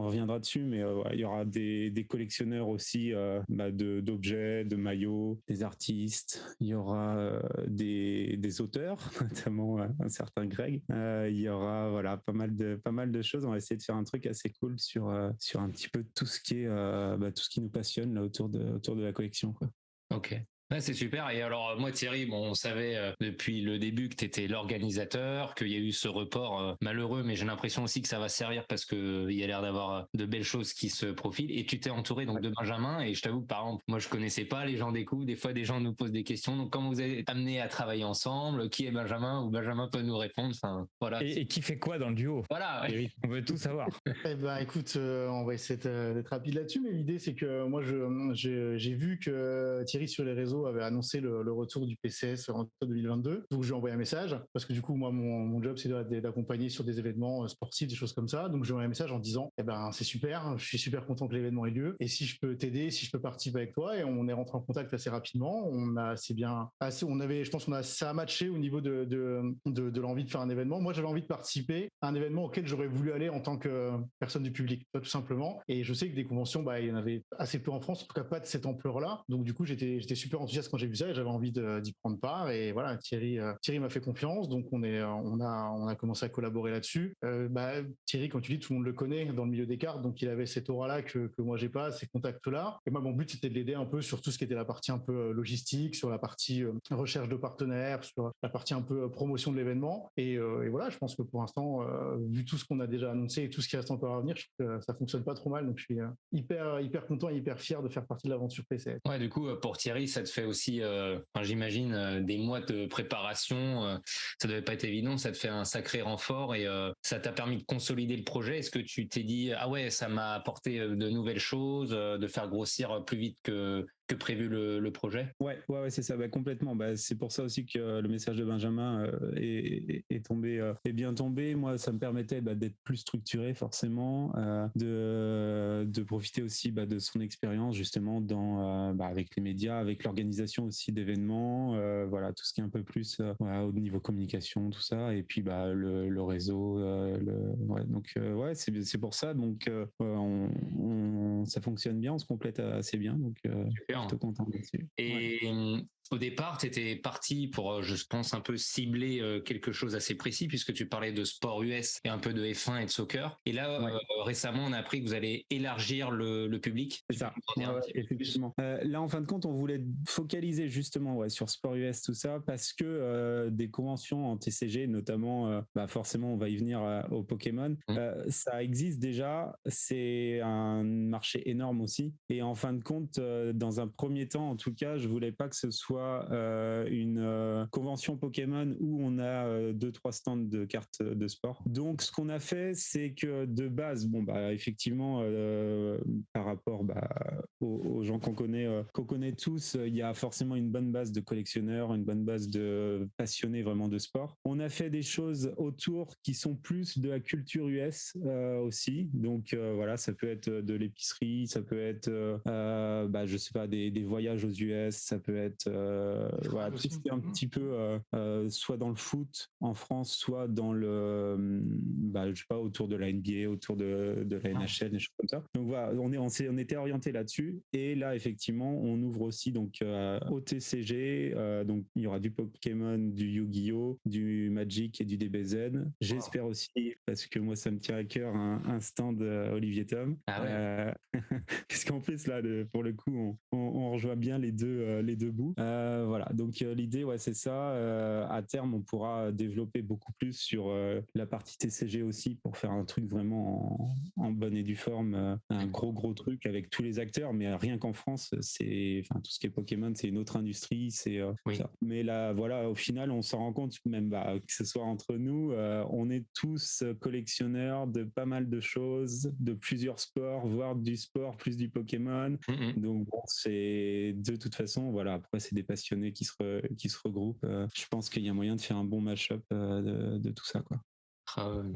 reviendra dessus, mais il y aura des collectionneurs aussi d'objets, de maillots, des artistes, il y aura des auteurs, notamment un certain Greg. Il y aura pas mal de choses. On va essayer de faire un truc assez cool sur un petit peu tout ce qui est tout ce qui nous passionne là autour de la collection, quoi. Ok. Ouais, c'est super. Et alors moi Thierry, on savait depuis le début que tu étais l'organisateur, qu'il y a eu ce report malheureux, mais j'ai l'impression aussi que ça va servir parce qu'il y a l'air d'avoir de belles choses qui se profilent. Et tu t'es entouré donc de Benjamin, et je t'avoue que par exemple, moi je connaissais pas, les gens découvrent, des fois des gens nous posent des questions. Donc comment vous êtes amenés à travailler ensemble? Qui est Benjamin? Ou Benjamin peut nous répondre? Enfin, voilà. Et qui fait quoi dans le duo? Voilà, ouais. Oui, on veut tout savoir. Écoute, on va essayer d'être rapide là-dessus, mais l'idée c'est que moi j'ai vu que Thierry sur les réseaux réseaux avait annoncé le retour du PCS en octobre 2022. Donc je lui ai envoyé un message parce que du coup moi mon job c'est d'accompagner sur des événements sportifs, des choses comme ça. Donc je lui ai envoyé un message en disant c'est super, je suis super content que l'événement ait lieu et si je peux t'aider, si je peux participer avec toi. Et on est rentré en contact assez rapidement. Je pense qu'on a ça a matché au niveau de l'envie de faire un événement. Moi j'avais envie de participer à un événement auquel j'aurais voulu aller en tant que personne du public, tout simplement. Et je sais que des conventions, il y en avait assez peu en France, en tout cas pas de cette ampleur-là. Donc du coup, j'étais super enthousiaste quand j'ai vu ça et j'avais envie d'y prendre part. Et voilà, Thierry m'a fait confiance, donc on a commencé à collaborer là-dessus. Thierry, quand tu dis, tout le monde le connaît dans le milieu des cartes, donc il avait cette aura-là que moi j'ai pas, ces contacts-là. Et moi, mon but c'était de l'aider un peu sur tout ce qui était la partie un peu logistique, sur la partie recherche de partenaires, sur la partie un peu promotion de l'événement. Et voilà, je pense que pour l'instant, vu tout ce qu'on a déjà annoncé et tout ce qui reste encore à venir, je trouve que ça fonctionne pas trop mal. Donc je suis hyper content et hyper fier de faire partie de l'aventure PCS. Ouais, du coup, pour Thierry, ça te fait aussi, j'imagine, des mois de préparation. Ça devait pas être évident, ça te fait un sacré renfort et ça t'a permis de consolider le projet. Est-ce que tu t'es dit, ah ouais, ça m'a apporté de nouvelles choses, de faire grossir plus vite que prévu le projet? Ouais, c'est ça, complètement. C'est pour ça aussi que le message de Benjamin est bien tombé. Moi, ça me permettait d'être plus structuré, forcément, de profiter aussi de son expérience justement avec les médias, avec l'organisation aussi d'événements, tout ce qui est un peu plus au niveau communication, tout ça, et puis le réseau. C'est pour ça. Donc, ça fonctionne bien, on se complète assez bien. Donc, plutôt content là-dessus. Et au départ, tu étais parti pour, je pense, un peu cibler quelque chose assez précis, puisque tu parlais de sport US et un peu de F1 et de soccer. Et là, récemment, on a appris que vous allez élargir le public. C'est ça, effectivement. Là, en fin de compte, on voulait focaliser justement sur sport US, tout ça, parce que des conventions en TCG, notamment, forcément, on va y venir au Pokémon, ça existe déjà, c'est un marché énorme aussi. Et en fin de compte, dans un premier temps, en tout cas, je voulais pas que ce soit une convention Pokémon où on a 2-3 stands de cartes de sport. Donc, ce qu'on a fait, c'est que de base, effectivement, par rapport aux gens qu'on connaît tous, il y a forcément une bonne base de collectionneurs, une bonne base de passionnés vraiment de sport. On a fait des choses autour qui sont plus de la culture US aussi. Donc ça peut être de l'épicerie, ça peut être je sais pas, des voyages aux US, ça peut être tout ce qui est un petit peu soit dans le foot en France, soit dans le je sais pas, autour de la NBA, autour de la NHL, des choses comme ça. Donc voilà, on était orienté là-dessus. Et là, effectivement, on ouvre aussi donc au TCG. Donc il y aura du Pokémon, du Yu-Gi-Oh, du Magic et du DBZ. J'espère aussi, parce que moi ça me tient à cœur, un stand Olivier Tom. Parce qu'en plus là, pour le coup, on rejoint bien les deux bouts. Donc l'idée, c'est ça. À terme, on pourra développer beaucoup plus sur la partie TCG aussi pour faire un truc vraiment en bonne et due forme, un gros truc avec tous les acteurs. Mais rien qu'en France, tout ce qui est Pokémon, c'est une autre industrie. Ça. Mais là, au final, on s'en rend compte, même que ce soit entre nous, on est tous collectionneurs de pas mal de choses, de plusieurs sports, voire du sport plus du Pokémon. Donc c'est de toute façon, après c'est des passionnés qui se regroupent. Je pense qu'il y a moyen de faire un bon mash-up de tout ça, quoi.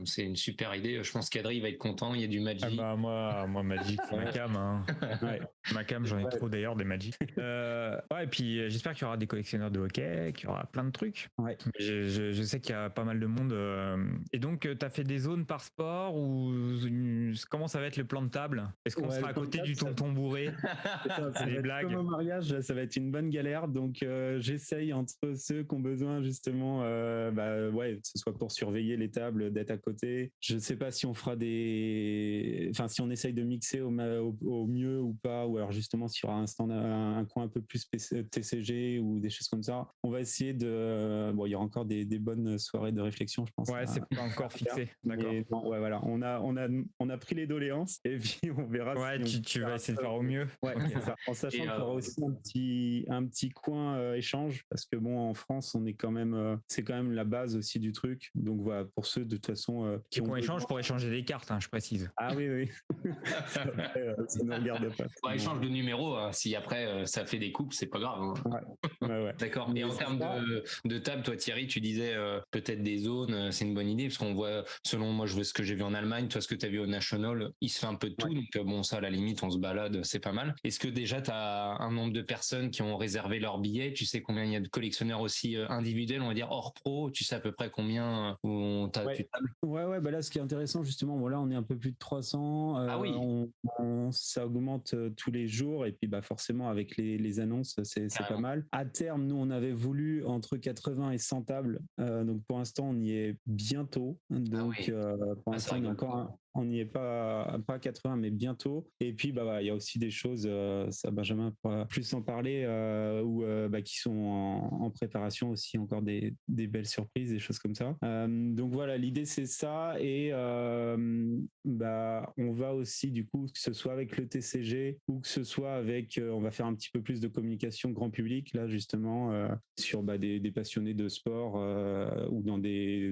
C'est une super idée. Je pense qu'Adri va être content. Il y a du Magic. Moi Magic, c'est ma cam. Hein. Ma cam, j'en ai trop d'ailleurs des Magic. Et puis j'espère qu'il y aura des collectionneurs de hockey, qu'il y aura plein de trucs. Je sais qu'il y a pas mal de monde. Et donc, tu as fait des zones par sport ou comment ça va être le plan de table? Est-ce qu'on sera à côté du tonton bourré? C'est des blagues. Comme au mariage, ça va être une bonne galère. Donc, j'essaye entre ceux qui ont besoin justement, que ce soit pour surveiller les tables, d'être à côté. Je ne sais pas si on fera si on essaye de mixer au mieux ou pas, ou alors justement s'il y aura un coin un peu plus TCG ou des choses comme ça. On va essayer il y aura encore des bonnes soirées de réflexion, je pense. C'est pas encore fixé. D'accord. On a pris les doléances et puis on verra. Tu vas essayer de faire au mieux. C'est ça. En sachant qu'il y aura aussi un petit coin échange, parce que en France, on est quand même, c'est quand même la base aussi du truc. Donc voilà, pour ceux de toute façon qui ont échange pour échanger des cartes, hein, je précise. Ah oui. Ça ne regarde pas. Bon, échange de numéros, si après ça fait des coupes, c'est pas grave. Hein. Ouais. D'accord. Et Mais en termes de table, toi Thierry, tu disais peut-être des zones, c'est une bonne idée, parce qu'on voit, selon moi, je vois ce que j'ai vu en Allemagne, toi ce que tu as vu au National, il se fait un peu de tout, donc bon, ça à la limite, on se balade, c'est pas mal. Est-ce que déjà tu as un nombre de personnes qui ont réservé leur billet? Tu sais combien il y a de collectionneurs aussi individuels, on va dire hors pro? Tu sais à peu près combien tu tables? Ouais, bah là, ce qui est intéressant, justement, bon, là, on est un peu plus de 300. Ah oui. Ça augmente tous les jours. Et puis, bah, forcément, avec les annonces, c'est pas mal. À terme, nous, on avait voulu entre 80 et 100 tables. Donc, pour l'instant, on y est bientôt. Donc, pour l'instant, on n'y est pas 80, mais bientôt. Et puis, il y a aussi des choses, ça, Benjamin pourra plus en parler, qui sont en préparation aussi, encore des belles surprises, des choses comme ça. Donc voilà, l'idée c'est ça. Et on va aussi, du coup, que ce soit avec le TCG ou que ce soit avec, on va faire un petit peu plus de communication grand public, là, justement, sur des passionnés de sport ou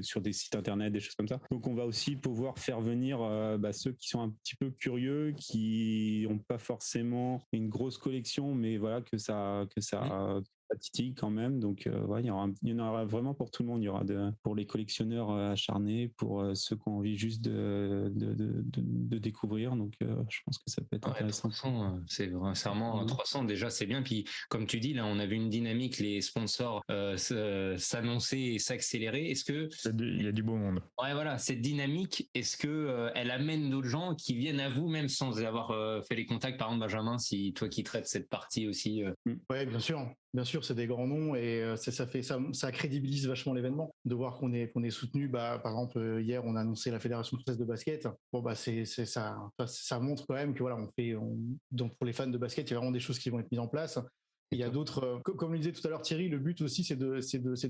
sur des sites internet, des choses comme ça. Donc on va aussi pouvoir faire venir ceux qui sont un petit peu curieux, qui n'ont pas forcément une grosse collection, mais voilà, que ça titille quand même. Donc il y en aura vraiment pour tout le monde. Il y aura pour les collectionneurs acharnés, pour ceux qui ont envie juste de découvrir. Donc je pense que ça peut être intéressant. 300, c'est vraiment 300 déjà, c'est bien. Puis comme tu dis, là on a vu une dynamique, les sponsors s'annoncer et s'accélérer. Est-ce que il y a du beau monde? Ouais, voilà, cette dynamique, est-ce que elle amène d'autres gens qui viennent à vous même sans avoir fait les contacts? Par exemple, Benjamin, si toi qui traites cette partie aussi. Ouais, bien sûr, c'est des grands noms et ça crédibilise vachement l'événement de voir qu'on est soutenu. Par exemple, hier, on a annoncé la Fédération française de basket. Bon, ça montre quand même que voilà, donc pour les fans de basket, il y a vraiment des choses qui vont être mises en place. Il y a d'autres, comme le disait tout à l'heure Thierry, le but aussi c'est de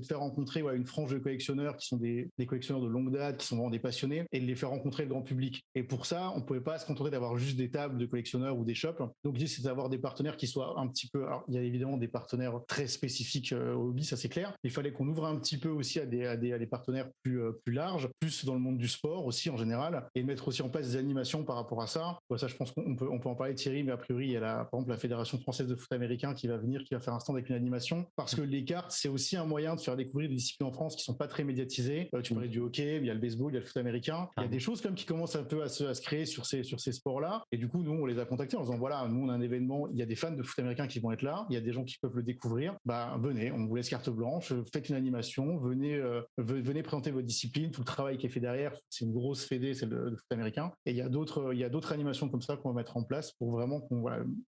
faire rencontrer une frange de collectionneurs qui sont des collectionneurs de longue date, qui sont vraiment des passionnés, et de les faire rencontrer le grand public. Et pour ça, on pouvait pas se contenter d'avoir juste des tables de collectionneurs ou des shops. Donc l'idée c'est d'avoir des partenaires qui soient un petit peu. Alors il y a évidemment des partenaires très spécifiques au hobby, ça c'est clair. Il fallait qu'on ouvre un petit peu aussi à des partenaires plus larges, plus dans le monde du sport aussi en général, et mettre aussi en place des animations par rapport à ça. Bon, ça je pense qu'on peut en parler Thierry, mais a priori il y a par exemple la Fédération française de foot américain qui va faire un stand avec une animation, parce que les cartes c'est aussi un moyen de faire découvrir des disciplines en France qui sont pas très médiatisées. Tu parlais du hockey, il y a le baseball, il y a le foot américain, il y a des choses comme qui commencent un peu à se créer sur ces sports là, et du coup nous on les a contactés en disant voilà, nous on a un événement, il y a des fans de foot américain qui vont être là, il y a des gens qui peuvent le découvrir, venez, on vous laisse carte blanche, faites une animation, venez présenter votre discipline, tout le travail qui est fait derrière. C'est une grosse fédé, c'est le foot américain, et il y a d'autres animations comme ça qu'on va mettre en place pour vraiment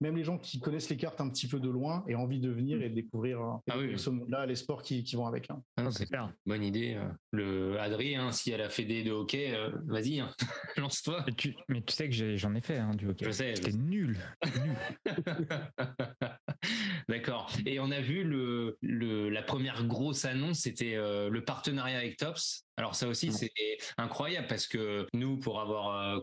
même les gens qui connaissent les cartes un petit peu de loin et envie de venir et de découvrir ce monde-là, les sports qui vont avec. C'est clair. Bonne idée. Le Adrien, s'il y a la fédé de hockey, vas-y, lance-toi. Mais tu sais que j'en ai fait du hockey. Je sais. C'était nul. D'accord. Et on a vu la première grosse annonce, c'était le partenariat avec Topps. Alors ça aussi c'est incroyable parce que nous, pour avoir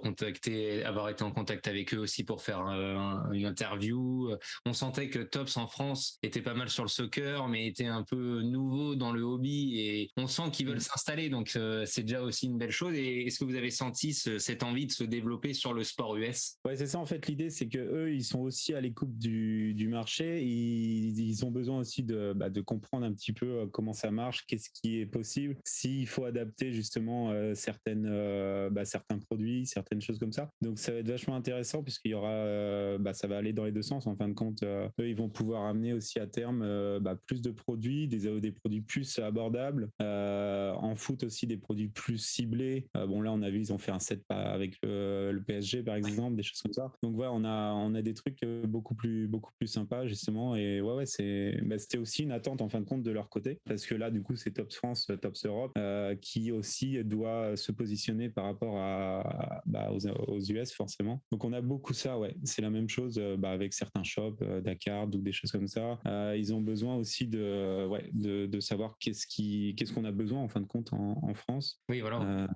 été en contact avec eux aussi pour faire une interview, on sentait que Topps en France était pas mal sur le soccer, mais était un peu nouveau dans le hobby, et on sent qu'ils veulent s'installer, donc c'est déjà aussi une belle chose. Et est-ce que vous avez senti cette envie de se développer sur le sport US? Ouais, c'est ça en fait. L'idée c'est que eux ils sont aussi à l'écoute du marché. Ils ont besoin aussi de comprendre un petit peu comment ça marche, qu'est-ce qui est possible, s'il faut adapter justement certains produits, certaines choses comme ça. Donc ça va être vachement intéressant puisqu'il y aura, ça va aller dans les deux sens. En fin de compte, eux ils vont pouvoir amener aussi à terme plus de produits, des produits plus abordables. En foot aussi des produits plus ciblés. Là on a vu ils ont fait un set avec le PSG par exemple, des choses comme ça. Donc voilà, on a des trucs beaucoup plus sympas justement. Et c'était aussi une attente en fin de compte de leur côté, parce que là du coup c'est Topps France, Topps Europe qui aussi doit se positionner par rapport aux US forcément. Donc on a beaucoup ça, c'est la même chose avec certains shops, Dakar ou des choses comme ça. Ils ont besoin aussi de savoir qu'est-ce qu'on a besoin en fin de compte en France. Oui, voilà.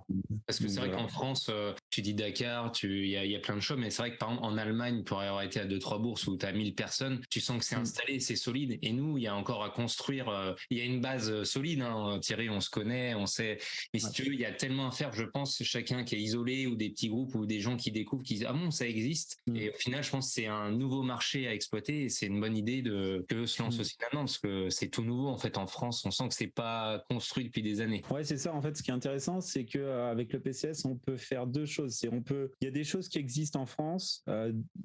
Parce que c'est vrai qu'en France, tu dis Dakar, il y a plein de shops, mais c'est vrai que par exemple en Allemagne, pour avoir été à 2-3 bourses où tu as 1000 personnes, tu sens que c'est installé, c'est solide. Et nous, il y a encore à construire, il y a une base solide, Thierry, on se connaît, on sait Mais si tu veux, il y a tellement à faire, je pense, chacun qui est isolé ou des petits groupes ou des gens qui découvrent, qui disent ah bon, ça existe. Et au final, je pense que c'est un nouveau marché à exploiter et c'est une bonne idée que se lance aussi maintenant parce que c'est tout nouveau en fait en France. On sent que c'est pas construit depuis des années. Ouais, c'est ça. En fait, ce qui est intéressant, c'est que avec le PCS, on peut faire deux choses. Il y a des choses qui existent en France,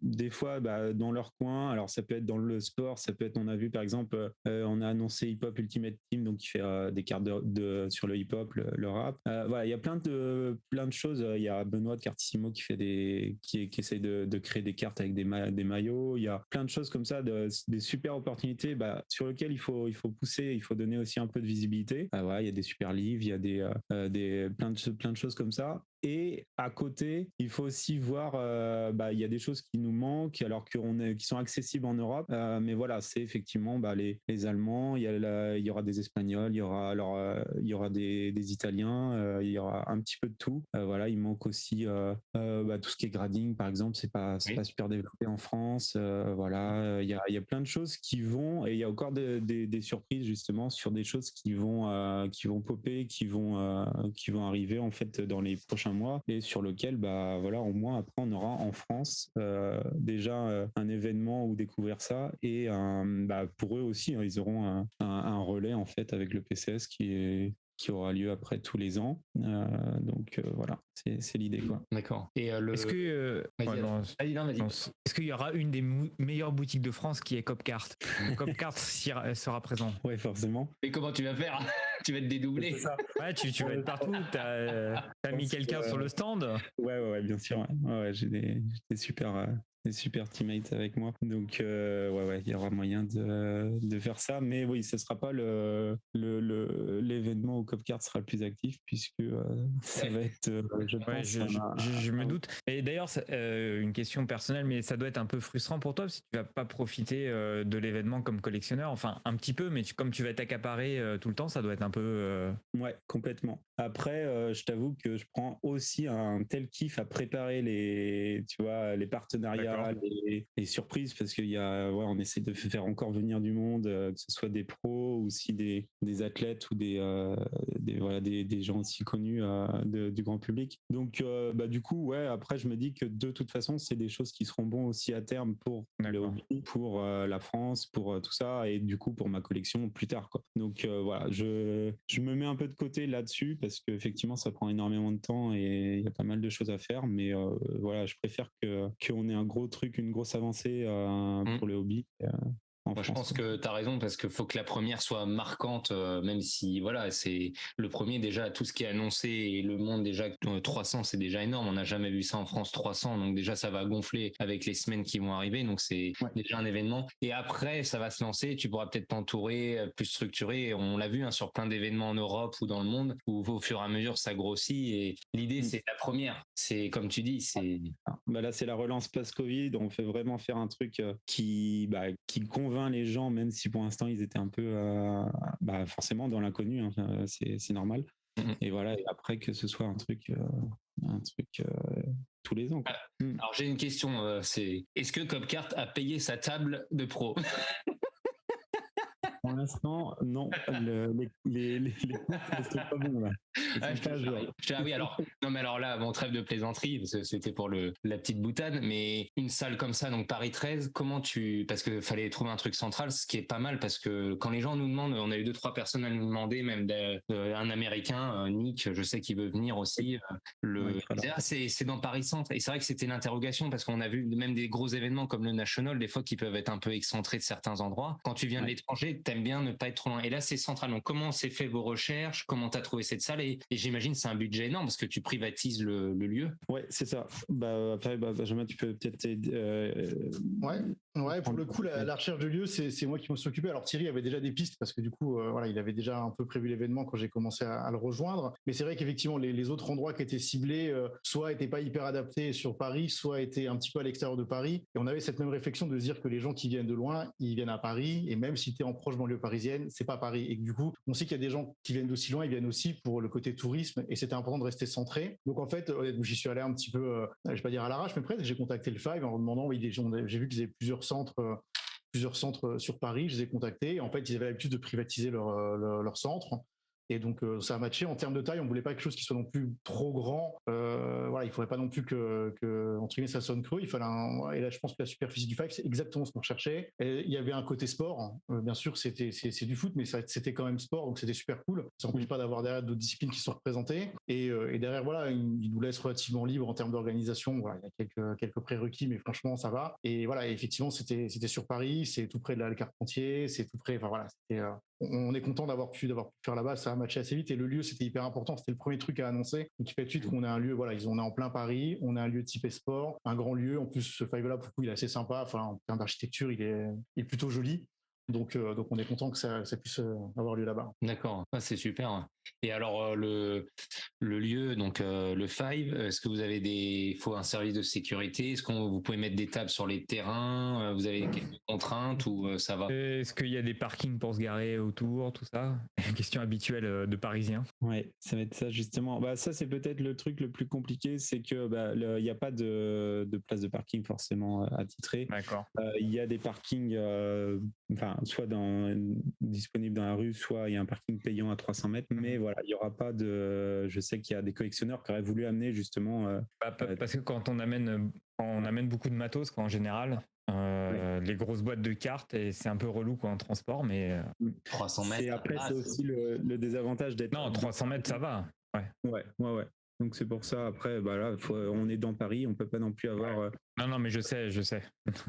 des fois dans leur coin. Alors, ça peut être dans le sport, ça peut être. On a vu par exemple, on a annoncé Hip Hop Ultimate Team, donc qui fait des cartes sur le hip hop, le rap. Voilà, il y a plein de choses. Il y a Benoît de Cartissimo qui fait qui essaye de créer des cartes avec des maillots. Il y a plein de choses comme ça, des super opportunités sur lesquelles il faut pousser. Il faut donner aussi un peu de visibilité. Voilà, il y a des super livres, il y a plein de choses comme ça. Et à côté, il faut aussi voir, il y a des choses qui nous manquent alors qui sont accessibles en Europe. Mais voilà, c'est effectivement les Allemands, il y aura des Espagnols, il y aura des Italiens, il y aura un petit peu de tout. Voilà, il manque aussi tout ce qui est grading, par exemple, c'est pas super développé en France. Voilà, il y a plein de choses qui vont, et il y a encore des surprises justement sur des choses qui vont popper, qui vont arriver en fait dans les prochains mois, et sur lequel au moins après on aura en France déjà un événement où découvrir ça, et pour eux aussi ils auront un relais en fait avec le PCS qui aura lieu après tous les ans. Donc voilà, c'est l'idée quoi. D'accord. Et est-ce que vas-y. Est-ce qu'il y aura une des meilleures boutiques de France qui est Copcart? Copcart sera présent. Ouais, forcément. Et comment tu vas faire? Tu vas te dédoubler? Ouais, tu vas être partout. T'as mis quelqu'un sur le stand? Ouais, bien sûr. Ouais, j'ai des super teammates avec moi, donc il y aura moyen de faire ça, mais oui, ce sera pas l'événement où Copcart sera le plus actif, puisque ça va être je me doute. Et d'ailleurs, une question personnelle, mais ça doit être un peu frustrant pour toi parce que tu vas pas profiter de l'événement comme collectionneur, enfin un petit peu, mais comme tu vas être accaparé tout le temps, ça doit être un peu ouais, complètement. Après, je t'avoue que je prends aussi un tel kiff à préparer les partenariats, les surprises, parce qu'il y a, on essaie de faire encore venir du monde, que ce soit des pros ou aussi des athlètes ou des gens aussi connus du grand public. Donc, du coup, après, je me dis que de toute façon, c'est des choses qui seront bons aussi à terme pour le hobby, pour la France, pour tout ça, et du coup pour ma collection plus tard, quoi. Donc voilà, je me mets un peu de côté là-dessus parce qu'effectivement ça prend énormément de temps et il y a pas mal de choses à faire, mais voilà, je préfère qu'on ait un gros truc, une grosse avancée pour le hobby. Moi, je pense que tu as raison, parce qu'il faut que la première soit marquante, même si voilà, c'est le premier déjà, tout ce qui est annoncé, et le monde déjà 300, c'est déjà énorme. On n'a jamais vu ça en France, 300, donc déjà ça va gonfler avec les semaines qui vont arriver, donc c'est déjà un événement. Et après, ça va se lancer, tu pourras peut-être t'entourer, plus structuré. On l'a vu sur plein d'événements en Europe ou dans le monde, où au fur et à mesure ça grossit. Et l'idée, c'est la première. C'est comme tu dis, c'est. Là, c'est la relance post-Covid. On fait vraiment faire un truc qui convainc les gens, même si pour l'instant ils étaient un peu forcément dans l'inconnu, hein, c'est normal. Et voilà, et après que ce soit un truc tous les ans, quoi. Alors j'ai une question, c'est est-ce que Copcart a payé sa table de pro? Pour l'instant, non. Les cours sont pas bons là. Oui, alors là, bon, trêve de plaisanterie, c'était pour la petite boutade, mais une salle comme ça, donc Paris 13, parce que fallait trouver un truc central, ce qui est pas mal, parce que quand les gens nous demandent, on a eu 2-3 personnes à nous demander, même un Américain, Nick, je sais qu'il veut venir aussi, c'est dans Paris Centre, et c'est vrai que c'était l'interrogation, parce qu'on a vu même des gros événements comme le National, des fois qui peuvent être un peu excentrés de certains endroits. Quand tu viens de l'étranger, t'aimes bien ne pas être trop loin, et là c'est central. Donc comment s'est fait vos recherches, comment t'as trouvé cette salle, et j'imagine c'est un budget énorme parce que tu privatises le lieu. Ouais, c'est ça. Après, Benjamin, tu peux peut-être Ouais, pour le coup, la recherche de lieu, c'est moi qui m'en suis occupé. Alors Thierry avait déjà des pistes parce que du coup, il avait déjà un peu prévu l'événement quand j'ai commencé à le rejoindre. Mais c'est vrai qu'effectivement, les autres endroits qui étaient ciblés, soit n'étaient pas hyper adaptés sur Paris, soit étaient un petit peu à l'extérieur de Paris. Et on avait cette même réflexion de se dire que les gens qui viennent de loin, ils viennent à Paris. Et même si tu es en proche banlieue parisienne, c'est pas Paris. Et que du coup, on sait qu'il y a des gens qui viennent d'aussi loin, ils viennent aussi pour le côté tourisme. Et c'était important de rester centré. Donc en fait, j'y suis allé un petit peu, je vais pas dire à l'arrache, mais presque. J'ai contacté le Five en leur demandant, j'ai vu qu'ils avaient plusieurs centres sur Paris, je les ai contactés. En fait, ils avaient l'habitude de privatiser leur centre. Et donc ça a matché. En termes de taille, on voulait pas quelque chose qui soit non plus trop grand. Voilà, il faudrait pas non plus que entre guillemets ça sonne creux. Il fallait et là je pense que la superficie du 5 c'est exactement ce qu'on recherchait. Et il y avait un côté sport. Bien sûr c'est du foot, mais c'était quand même sport, donc c'était super cool. Ça n'empêche pas d'avoir derrière d'autres disciplines qui sont représentées. Et derrière voilà, il nous laisse relativement libre en termes d'organisation. Voilà, il y a quelques prérequis, mais franchement ça va. Et voilà, effectivement c'était sur Paris, c'est tout près de la Carpentier, c'est tout près. Enfin voilà, on est content d'avoir pu faire là-bas. Ça a matché assez vite et le lieu c'était hyper important. C'était le premier truc à annoncer. Donc il fait de suite qu'on a un lieu. Voilà, on est en plein Paris. On a un lieu type sport, un grand lieu. En plus, ce Five là, pour le coup, il est assez sympa. Enfin, en termes d'architecture, il est plutôt joli. Donc on est content que ça puisse avoir lieu là-bas. D'accord, c'est super. Et alors le lieu, donc le Five, est-ce que vous avez faut un service de sécurité? Est-ce que vous pouvez mettre des tables sur les terrains? Vous avez quelques contraintes ou ça va? Est-ce qu'il y a des parkings pour se garer autour, tout ça? Question habituelle de Parisiens. Ouais, ça va être ça justement. Ça c'est peut-être le truc le plus compliqué, c'est que il n'y a pas de place de parking forcément attitrée. D'accord. Il y a des parkings, soit disponibles dans la rue, soit il y a un parking payant à 300 mètres. Mais voilà, il y aura pas de. Je sais qu'il y a des collectionneurs qui auraient voulu amener justement. Parce que quand on amène beaucoup de matos, quoi, en général. Les grosses boîtes de cartes, et c'est un peu relou quoi en transport, mais 300 mètres. Après, c'est aussi le désavantage d'être. Non, 300 mètres, ça va. Ouais. Donc c'est pour ça. Après, là, on est dans Paris, on peut pas non plus avoir. Non, mais je sais.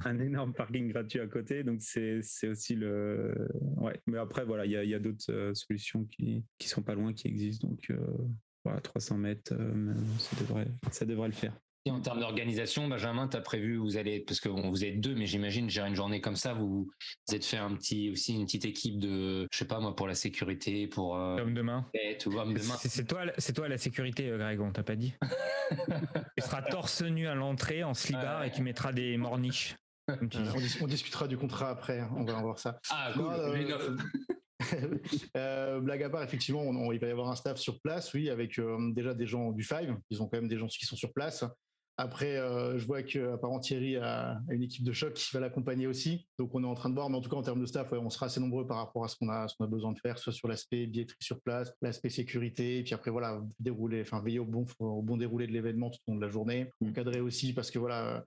Un énorme parking gratuit à côté, donc c'est aussi le. Ouais, mais après voilà, il y a d'autres solutions qui sont pas loin, qui existent, donc 300 mètres, ça devrait le faire. Et en termes d'organisation, Benjamin, tu as prévu, parce que vous êtes deux, mais j'imagine, gérer une journée comme ça, vous êtes fait une petite équipe de, je sais pas moi, pour la sécurité, pour homme de main. C'est toi la sécurité, Greg, on t'a pas dit. Tu seras torse nu à l'entrée en slibard et tu mettras des morniches. On discutera du contrat après, on va voir ça. Ah cool. Blague à part, effectivement, il va y avoir un staff sur place, oui, avec déjà des gens du Five. Ils ont quand même des gens qui sont sur place. Après, je vois qu'apparemment Thierry a une équipe de choc qui va l'accompagner aussi. Donc, on est en train de voir, mais en tout cas, en termes de staff, on sera assez nombreux par rapport à ce qu'on a besoin de faire, soit sur l'aspect billetterie sur place, l'aspect sécurité, et puis après, voilà, veiller au bon déroulé de l'événement tout au long de la journée. Encadrer aussi, parce que voilà,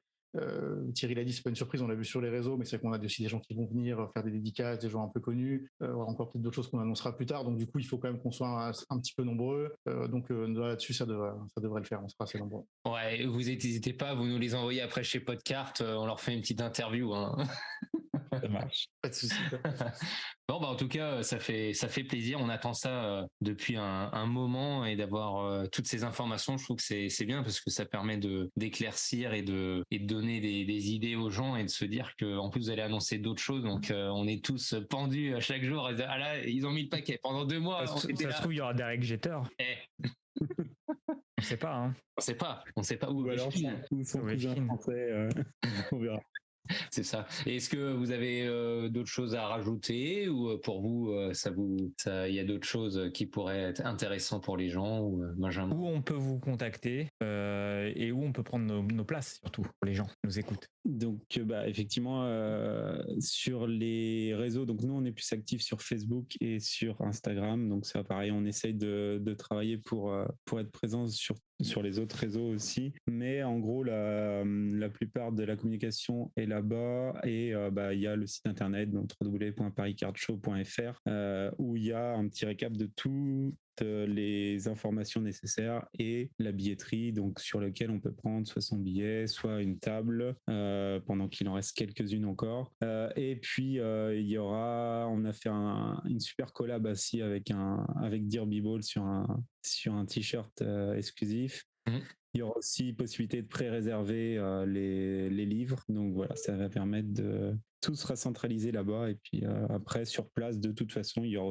Thierry l'a dit, c'est pas une surprise, on l'a vu sur les réseaux, mais c'est qu'on a aussi des gens qui vont venir faire des dédicaces, des gens un peu connus, encore peut-être d'autres choses qu'on annoncera plus tard, donc du coup il faut quand même qu'on soit un petit peu nombreux, donc là-dessus ça devrait le faire, on sera assez nombreux. Ouais, vous n'hésitez pas, vous nous les envoyez après chez Podcart, on leur fait une petite interview. Ça marche. Pas de souci. Bon, en tout cas, ça fait plaisir. On attend ça depuis un moment et d'avoir toutes ces informations. Je trouve que c'est bien parce que ça permet d'éclaircir et de donner des idées aux gens et de se dire qu'en plus vous allez annoncer d'autres choses. Donc, on est tous pendus à chaque jour. Ah là, ils ont mis le paquet pendant 2 mois. Ça se trouve, il y aura Derek Jeter. On sait pas, hein. On sait pas où. Ou alors, où sont cousin français, on verra. C'est ça. Et est-ce que vous avez d'autres choses à rajouter ou pour vous, il y a d'autres choses qui pourraient être intéressantes pour les gens ou Benjamin? Où on peut vous contacter et où on peut prendre nos places surtout pour les gens qui nous écoutent. Donc effectivement sur les réseaux, donc nous on est plus actifs sur Facebook et sur Instagram, donc c'est pareil, on essaye de travailler pour être présent sur les autres réseaux aussi, mais en gros la plupart de la communication est là-bas et il y a le site internet donc www.pariscardshow.fr où il y a un petit récap de toutes les informations nécessaires et la billetterie donc sur lequel on peut prendre soit son billet, soit une table pendant qu'il en reste quelques-unes encore. Et puis il y aura, on a fait une super collab aussi avec Derby Ball sur un t-shirt exclusif. Il y aura aussi possibilité de pré-réserver les livres. Donc voilà, ça va permettre de tout sera centralisé là-bas. Et puis après, sur place, de toute façon, il y aura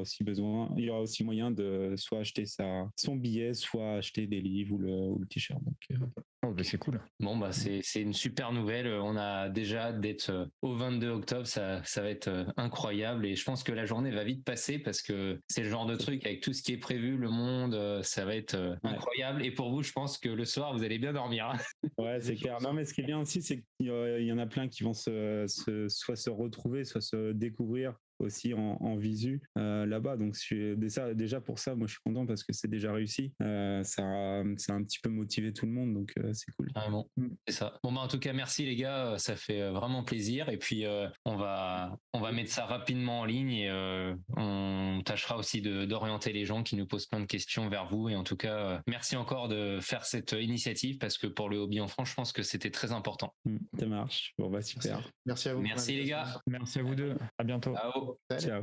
aussi moyen de soit acheter son billet, soit acheter des livres ou le t-shirt. Donc c'est cool. Bon, c'est une super nouvelle. On a déjà hâte d'être au 22 octobre. Ça va être incroyable. Et je pense que la journée va vite passer parce que c'est le genre de truc avec tout ce qui est prévu, le monde, ça va être incroyable. Et pour vous, je pense que le soir, vous allez bien dormir. Ouais, c'est clair. Non, mais ce qui est bien aussi, c'est qu'il y en a plein qui vont soit soit se retrouver, soit se découvrir aussi en visu là-bas. Donc déjà pour ça, moi je suis content parce que c'est déjà réussi. Ça a un petit peu motivé tout le monde, donc c'est cool. Carrément, c'est ça. Bon bah en tout cas merci les gars, ça fait vraiment plaisir et puis on va mettre ça rapidement en ligne et on tâchera aussi d'orienter les gens qui nous posent plein de questions vers vous et en tout cas merci encore de faire cette initiative parce que pour le hobby en France je pense que c'était très important. Ça marche. Bon bah super. Merci à vous. Merci les gars. Merci à vous deux. À bientôt. Ciao. Ciao.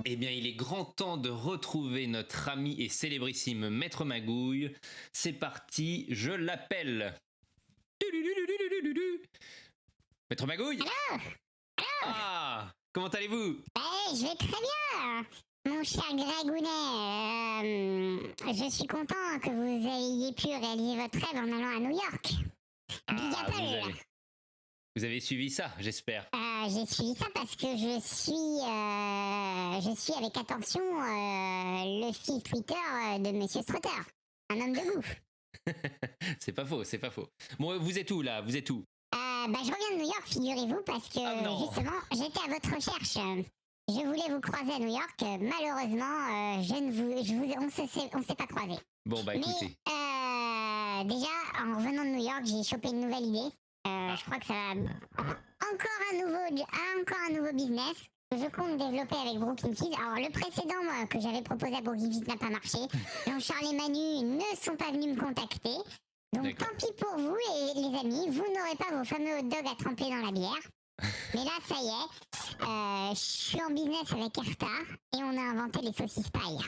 Eh bien, il est grand temps de retrouver notre ami et célébrissime Maître Magouille. C'est parti, je l'appelle. Maître Magouille. Alors Ah, comment allez-vous? Je vais très bien, mon cher Grégounet. Je suis content que vous ayez pu réaliser votre rêve en allant à New York. Big Ah, Apple. vous avez suivi ça, j'espère. J'ai suivi ça parce que je suis avec attention le fil Twitter de Monsieur Strutter, un homme de goût. C'est pas faux, c'est pas faux. Bon, vous êtes où là? Vous êtes où? Je reviens de New York, figurez-vous, parce que Ah non. justement, j'étais à votre recherche. Je voulais vous croiser à New York. Malheureusement, on s'est pas croisés. Bon, bah écoutez. Mais déjà, en revenant de New York, j'ai chopé une nouvelle idée. Je crois que ça va encore un nouveau business que je compte développer avec Brooklyn Fizz. Alors le précédent que j'avais proposé à Brooklyn Fizz n'a pas marché. Jean-Charles et Manu ne sont pas venus me contacter. Donc D'accord. tant pis pour vous les amis, vous n'aurez pas vos fameux hot dogs à tremper dans la bière. Mais là, ça y est, je suis en business avec Erta et on a inventé les saucisses paille.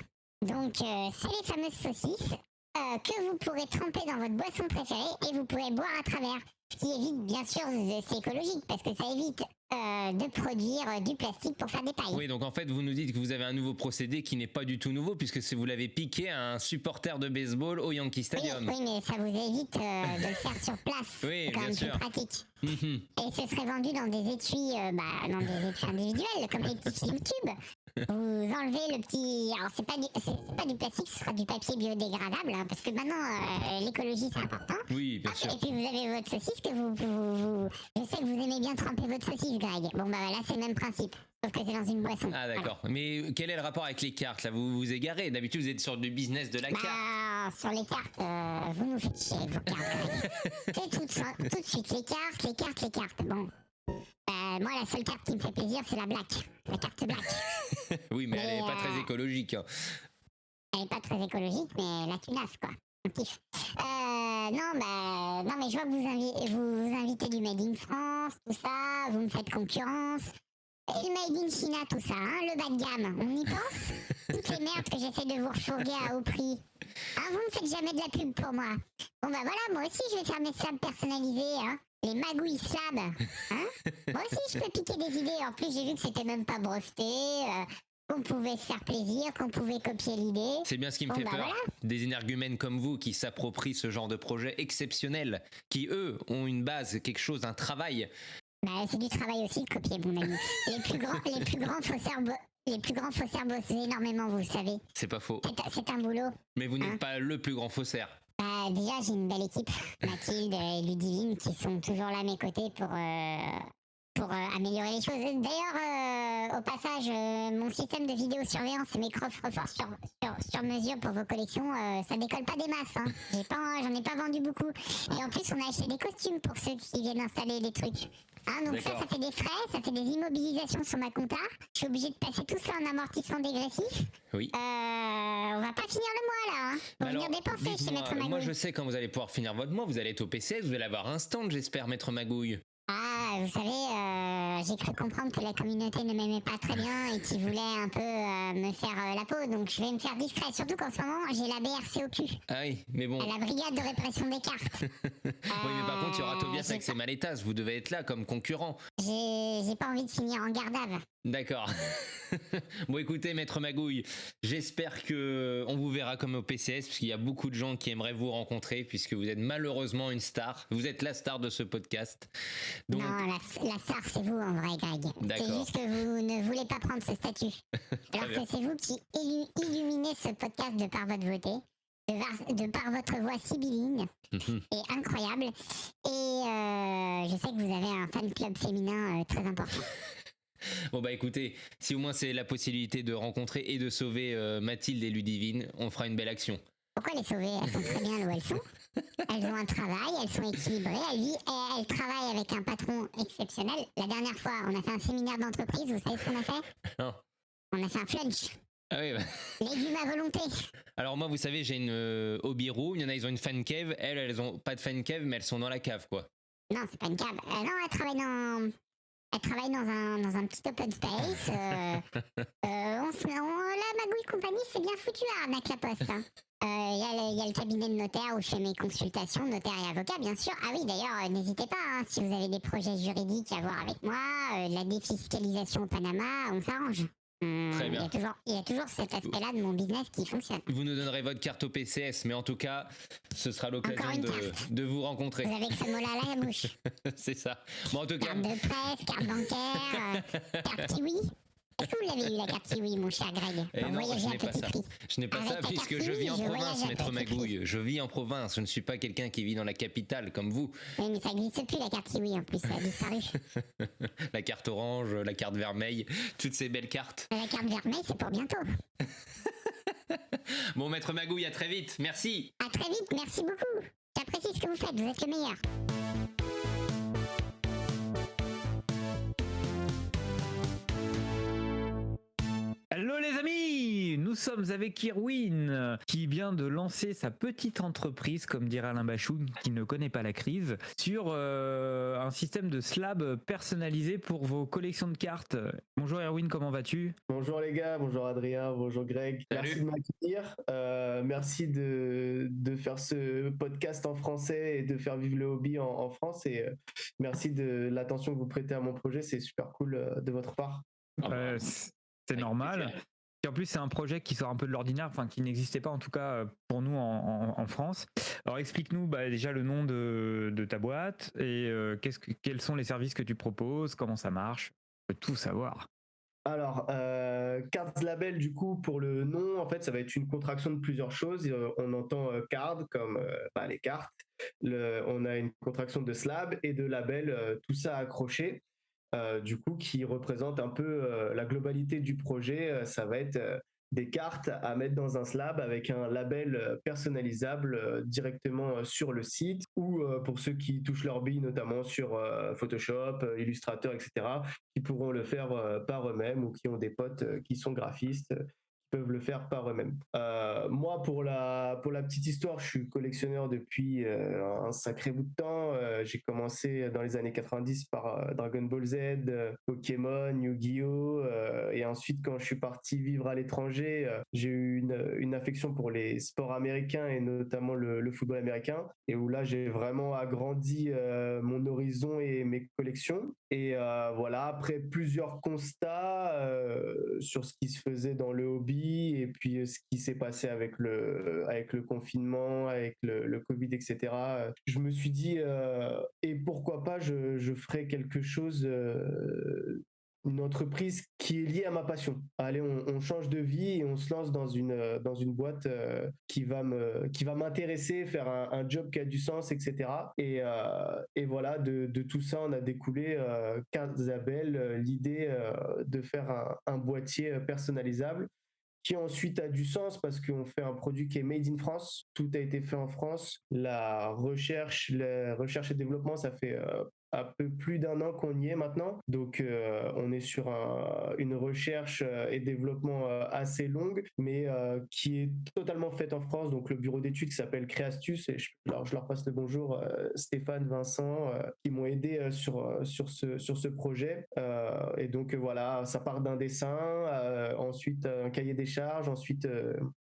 Donc c'est les fameuses saucisses que vous pourrez tremper dans votre boisson préférée et vous pourrez boire à travers. Ce qui évite, bien sûr, c'est écologique parce que ça évite de produire du plastique pour faire des pailles. Oui, donc en fait, vous nous dites que vous avez un nouveau procédé qui n'est pas du tout nouveau puisque vous l'avez piqué à un supporter de baseball au Yankee Stadium. Oui, mais ça vous évite de le faire sur place. Oui, C'est quand bien même sûr. plus pratique. Mhm. Et ce serait vendu dans des étuis, dans des étuis individuels, comme les petits tubes. Vous enlevez le petit... Alors, c'est pas du plastique, ce sera du papier biodégradable, hein, parce que maintenant, l'écologie, c'est important. Oui, bien sûr. Et puis, vous avez votre saucisse que Je sais que vous aimez bien tremper votre saucisse, Greg. Bon, bah là, c'est le même principe, sauf que c'est dans une boisson. Ah d'accord. Mais quel est le rapport avec les cartes là? Vous vous égarez. D'habitude, vous êtes sur du business de la carte. Bah, sur les cartes, vous nous faites chier avec vos cartes, Greg. C'est tout de suite, les cartes. Bon. Moi, la seule carte qui me fait plaisir, c'est la black. La carte black. Oui, mais elle n'est pas Mais, très écologique. Hein. Elle est pas très écologique, mais la tunasse, quoi. On kiffe. Non, mais je vois que vous invitez du Made in France, tout ça, vous me faites concurrence. Et le Made in China, tout ça, hein, le bas de gamme, on y pense? Toutes les merdes que j'essaie de vous refourguer à haut prix. Hein, vous ne faites jamais de la pub pour moi. Bon bah voilà, moi aussi je vais faire mes slabs personnalisés, hein. Les magouilles slabs. Hein. Moi aussi je peux piquer des idées. En plus j'ai vu que c'était même pas breveté, qu'on pouvait se faire plaisir, qu'on pouvait copier l'idée. C'est bien ce qui me Bon, fait bah, peur. voilà. Des énergumènes comme vous qui s'approprient ce genre de projet exceptionnel, qui eux ont une base, quelque chose, un travail. Bah, c'est du travail aussi de copier, mon ami. Les plus grands faussaires bossent énormément, vous le savez. C'est pas faux. C'est un boulot. Mais vous Hein. n'êtes pas le plus grand faussaire. Bah, déjà, j'ai une belle équipe, Mathilde et Ludivine, qui sont toujours là à mes côtés pour améliorer les choses. D'ailleurs, au passage, mon système de vidéosurveillance et mes coffres-forts sur mesure pour vos collections, ça décolle pas des masses. Hein. J'en ai pas vendu beaucoup. Et en plus, on a acheté des costumes pour ceux qui viennent installer des trucs. Hein, donc ça D'accord. fait des frais, ça fait des immobilisations sur ma compta. Je suis obligée de passer tout ça en amortissement dégressif. Oui. On va pas finir le mois là. Hein. Faut venir dépenser chez dites-moi, Maître moi Magouille. je sais quand vous allez pouvoir finir votre mois, vous allez être au PCS, vous allez avoir un stand, j'espère, Maître Magouille. Ah, vous savez, j'ai cru comprendre que la communauté ne m'aimait pas très bien et qu'ils voulaient un peu me faire la peau, donc je vais me faire discret. Surtout qu'en ce moment, j'ai la BRC au cul, Ah oui, mais bon. la brigade de répression des cartes. Oui, mais par contre, il y aura Tobias j'ai avec ses maletas, vous devez être là comme concurrent. J'ai pas envie de finir en garde à vue. D'accord. Bon, écoutez, Maître Magouille, j'espère que on vous verra comme au PCS, parce qu'il y a beaucoup de gens qui aimeraient vous rencontrer, puisque vous êtes malheureusement une star. Vous êtes la star de ce podcast. Donc, Non, la star, c'est vous en vrai, Greg. C'est D'accord. juste que vous ne voulez pas prendre ce statut. Alors bien. que c'est vous qui illuminez ce podcast de par votre beauté. de par votre voix sibylline et incroyable. Et je sais que vous avez un fan club féminin très important. Bon bah écoutez, si au moins c'est la possibilité de rencontrer et de sauver Mathilde et Ludivine, on fera une belle action. Pourquoi les sauver? Elles sont très bien là où elles sont. Elles ont un travail, elles sont équilibrées, elles travaillent avec un patron exceptionnel. La dernière fois, on a fait un séminaire d'entreprise, vous savez ce qu'on a fait? Non. On a fait un flunch. Ah oui, bah. Légumes à volonté. Alors moi, vous savez, j'ai une hobby room, il y en a, ils ont une fan cave, elles ont pas de fan cave, mais elles sont dans la cave, quoi. Non, c'est pas une cave. Non, elle travaille dans un petit open space. La Magouille Compagnie, c'est bien foutu à Arnaque la Poste. Hein. Il y a le cabinet de notaire où je fais mes consultations, notaire et avocat, bien sûr. Ah oui, d'ailleurs, n'hésitez pas, hein, si vous avez des projets juridiques à voir avec moi, la défiscalisation au Panama, on s'arrange. Très bien. Il y a toujours cet aspect-là de mon business qui fonctionne. Vous nous donnerez votre carte au PCS, mais en tout cas, ce sera l'occasion de vous rencontrer. Vous avez que ce mot-là à la bouche. C'est ça. Bon, en tout cas... Carte de presse, carte bancaire, carte Kiwi. Est-ce que vous l'avez eu la carte Kiwi, mon cher Greg? Non, je n'ai pas ça. Je n'ai pas ça puisque je vis en province, maître Magouille. Je vis en province. Je ne suis pas quelqu'un qui vit dans la capitale comme vous. Oui, mais ça n'existe plus la carte Kiwi en plus, ça a disparu. La carte orange, la carte vermeille, toutes ces belles cartes. La carte vermeille, c'est pour bientôt. Bon, maître Magouille, à très vite. Merci. À très vite, merci beaucoup. J'apprécie ce que vous faites, vous êtes le meilleur. Hello les amis, nous sommes avec Irwin qui vient de lancer sa petite entreprise, comme dirait Alain Bachung qui ne connaît pas la crise, sur un système de slab personnalisé pour vos collections de cartes. Bonjour Irwin, comment vas-tu? Bonjour les gars, bonjour Adrien, bonjour Greg. Salut. Merci de m'accueillir. Merci de faire ce podcast en français et de faire vivre le hobby en France. Et merci de l'attention que vous prêtez à mon projet, c'est super cool de votre part. C'est normal. Et en plus, c'est un projet qui sort un peu de l'ordinaire, enfin qui n'existait pas en tout cas pour nous en France. Alors explique-nous déjà le nom de ta boîte et quels sont les services que tu proposes, comment ça marche. On peut tout savoir. Alors, Cards Label, du coup, pour le nom, en fait, ça va être une contraction de plusieurs choses. On entend card comme les cartes. On a une contraction de slab et de label, tout ça accroché. Du coup, qui représente un peu la globalité du projet. Ça va être des cartes à mettre dans un slab avec un label personnalisable directement sur le site ou pour ceux qui touchent leur bille, notamment sur Photoshop, Illustrator, etc., qui pourront le faire par eux-mêmes ou qui ont des potes qui sont graphistes. Peuvent le faire par eux-mêmes. Moi, pour la petite histoire, je suis collectionneur depuis un sacré bout de temps. J'ai commencé dans les années 90 par Dragon Ball Z, Pokémon, Yu-Gi-Oh! Et ensuite, quand je suis parti vivre à l'étranger, j'ai eu une affection pour les sports américains et notamment le football américain. Et où là, j'ai vraiment agrandi mon horizon et mes collections. Et voilà, après plusieurs constats sur ce qui se faisait dans le hobby, et puis ce qui s'est passé avec le confinement, avec le Covid, etc. Je me suis dit, et pourquoi pas, je ferais quelque chose, une entreprise qui est liée à ma passion. Allez, on change de vie et on se lance dans une boîte qui va m'intéresser, faire un job qui a du sens, etc. Et voilà, de tout ça, on a découlé Cards Label, l'idée de faire un boîtier personnalisable qui ensuite a du sens parce qu'on fait un produit qui est made in France. Tout a été fait en France. La recherche et développement, ça fait un peu plus d'un an qu'on y est maintenant. Donc, on est sur une recherche et développement assez longue, mais qui est totalement faite en France. Donc, le bureau d'études qui s'appelle Créastus, et je leur passe le bonjour, Stéphane, Vincent, qui m'ont aidé sur ce projet. Et donc, voilà, ça part d'un dessin, ensuite un cahier des charges, ensuite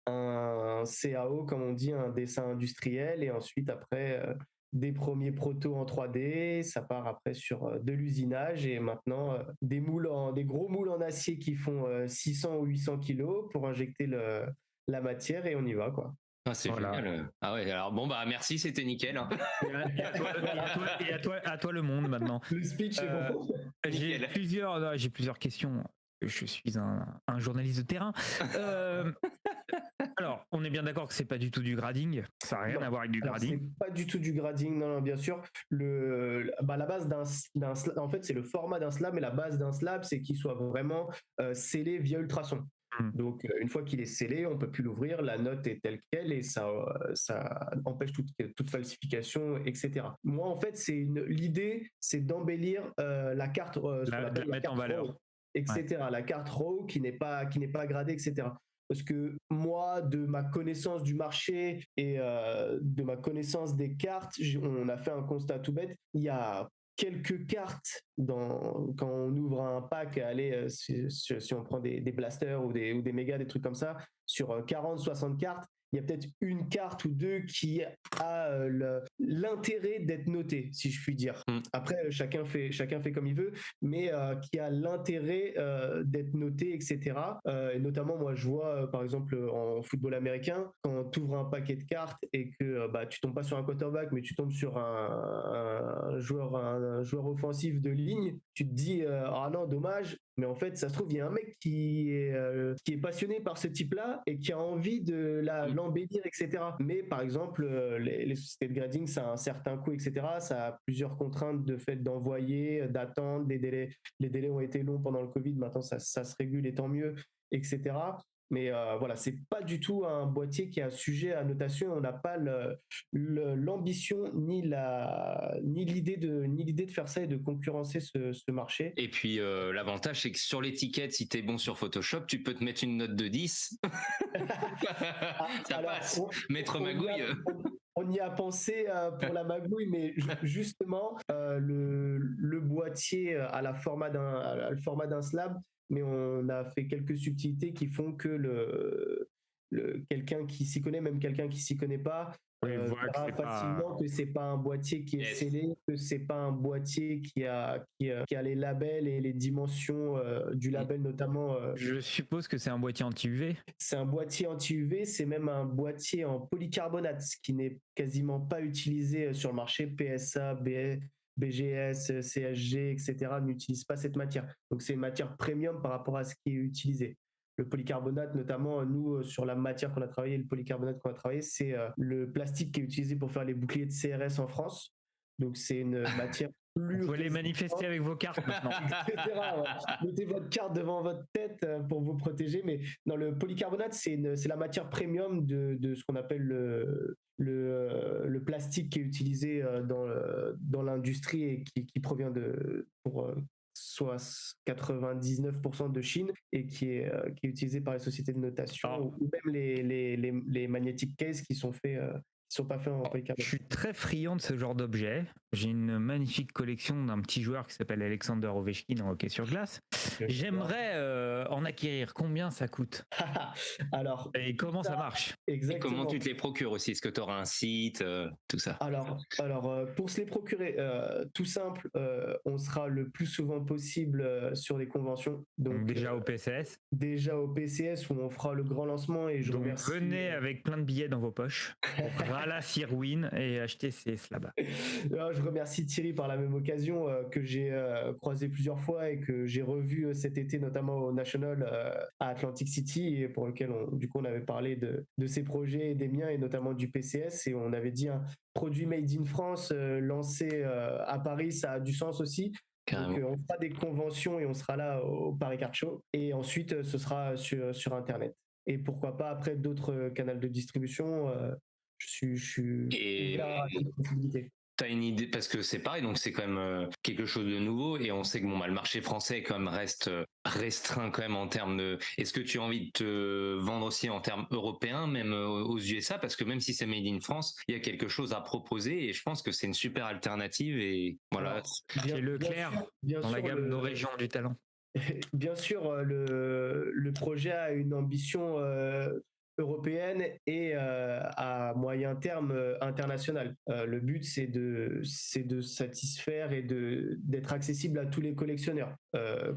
un CAO, comme on dit, un dessin industriel, et ensuite, après... des premiers protos en 3D, ça part après sur de l'usinage et maintenant des gros moules en acier qui font 600 ou 800 kilos pour injecter la matière et on y va, quoi. Ah, c'est génial. Ah ouais, alors bon, merci, c'était nickel. Hein. À toi le monde maintenant. Le speech est bon. J'ai plusieurs questions. Je suis un journaliste de terrain. Alors, on est bien d'accord que c'est pas du tout du grading. Ça n'a rien Non. à voir avec du Alors, grading. c'est pas du tout du grading, non, bien sûr. La base d'un slab, en fait, c'est le format d'un slab, mais la base d'un slab, c'est qu'il soit vraiment scellé via ultrason. Donc, une fois qu'il est scellé, on peut plus l'ouvrir, la note est telle qu'elle et ça empêche toute falsification, etc. Moi, en fait, l'idée, c'est d'embellir la carte, de la mettre en valeur. RAW, etc. La carte RAW qui n'est pas gradée, etc. Parce que moi, de ma connaissance du marché et de ma connaissance des cartes, on a fait un constat tout bête. Il y a quelques cartes quand on ouvre un pack, allez, si on prend des blasters ou des mégas, des trucs comme ça, sur 40-60 cartes, il y a peut-être une carte ou deux qui a l'intérêt d'être notée, si je puis dire. Après, chacun fait comme il veut, mais qui a l'intérêt d'être noté, etc. Et notamment, moi, je vois, par exemple, en football américain, quand tu ouvres un paquet de cartes et que tu tombes pas sur un quarterback, mais tu tombes sur un joueur offensif de ligne, tu te dis ah non, dommage. Mais en fait, ça se trouve, il y a un mec qui est passionné par ce type-là et qui a envie de l'embellir, etc. Mais par exemple, les sociétés de grading, ça a un certain coût, etc. Ça a plusieurs contraintes de fait d'envoyer, d'attendre, les délais ont été longs pendant le Covid, maintenant ça se régule et tant mieux, etc. Mais voilà, c'est pas du tout un boîtier qui est sujet à notation. On n'a pas l'ambition ni l'idée de faire ça et de concurrencer ce marché. Et puis l'avantage, c'est que sur l'étiquette, si tu es bon sur Photoshop, tu peux te mettre une note de 10. Ça passe. Maître Magouille. On y a pensé pour la magouille, mais justement, le boîtier a le format d'un slab, mais on a fait quelques subtilités qui font que quelqu'un qui s'y connaît, même quelqu'un qui s'y connaît pas, verra facilement que c'est pas un boîtier qui est scellé, que c'est pas un boîtier qui a les labels et les dimensions du label notamment. Je suppose que c'est un boîtier anti-UV. C'est un boîtier anti-UV, c'est même un boîtier en polycarbonate, ce qui n'est quasiment pas utilisé sur le marché. PSA, BGS, CSG, etc. n'utilisent pas cette matière. Donc c'est une matière premium par rapport à ce qui est utilisé. Le polycarbonate, notamment, nous, sur la matière qu'on a travaillé, le polycarbonate qu'on a travaillé, c'est le plastique qui est utilisé pour faire les boucliers de CRS en France. Donc c'est une matière plus... Vous pouvez les manifester avec vos cartes maintenant. etc. Mettez votre carte devant votre tête pour vous protéger. Mais dans le polycarbonate, c'est la matière premium de ce qu'on appelle le plastique qui est utilisé dans l'industrie et qui provient pour soit 99% de Chine et qui est utilisé par les sociétés de notation ou même les magnetic cases qui sont faits sont pas faits en polycarbonate. Je suis très friand de ce genre d'objet. J'ai une magnifique collection d'un petit joueur qui s'appelle Alexander Ovechkin en hockey sur glace. J'aimerais en acquérir. Combien ça coûte? Alors, et comment ça marche? Exactement. Et comment tu te les procures aussi? Est-ce que tu auras un site, tout ça? Alors, pour se les procurer, tout simple, on sera le plus souvent possible sur les conventions. Donc déjà au PCS? Déjà au PCS où on fera le grand lancement et je remercie. Venez avec plein de billets dans vos poches. Voilà Sirwin et achetez ces slabs. Je remercie Thierry par la même occasion que j'ai croisé plusieurs fois et que j'ai revu cet été notamment au National à Atlantic City et pour lequel on avait parlé de ses projets et des miens et notamment du PCS et on avait dit un produit made in France lancé à Paris, ça a du sens aussi. Carrément. Donc on fera des conventions et on sera là au Paris Card Show et ensuite ce sera sur Internet. Et pourquoi pas après d'autres canaux de distribution. Je suis ouvert à toute possibilité. T'as une idée, parce que c'est pareil, donc c'est quand même quelque chose de nouveau et on sait que le marché français quand même reste restreint quand même en termes de... Est-ce que tu as envie de te vendre aussi en termes européens, même aux USA, parce que même si c'est made in France, il y a quelque chose à proposer et je pense que c'est une super alternative et voilà. C'est Leclerc dans la gamme Nos régions du talent. Bien sûr, le projet a une ambition européenne et à moyen terme international. Le but c'est de satisfaire et d'être accessible à tous les collectionneurs,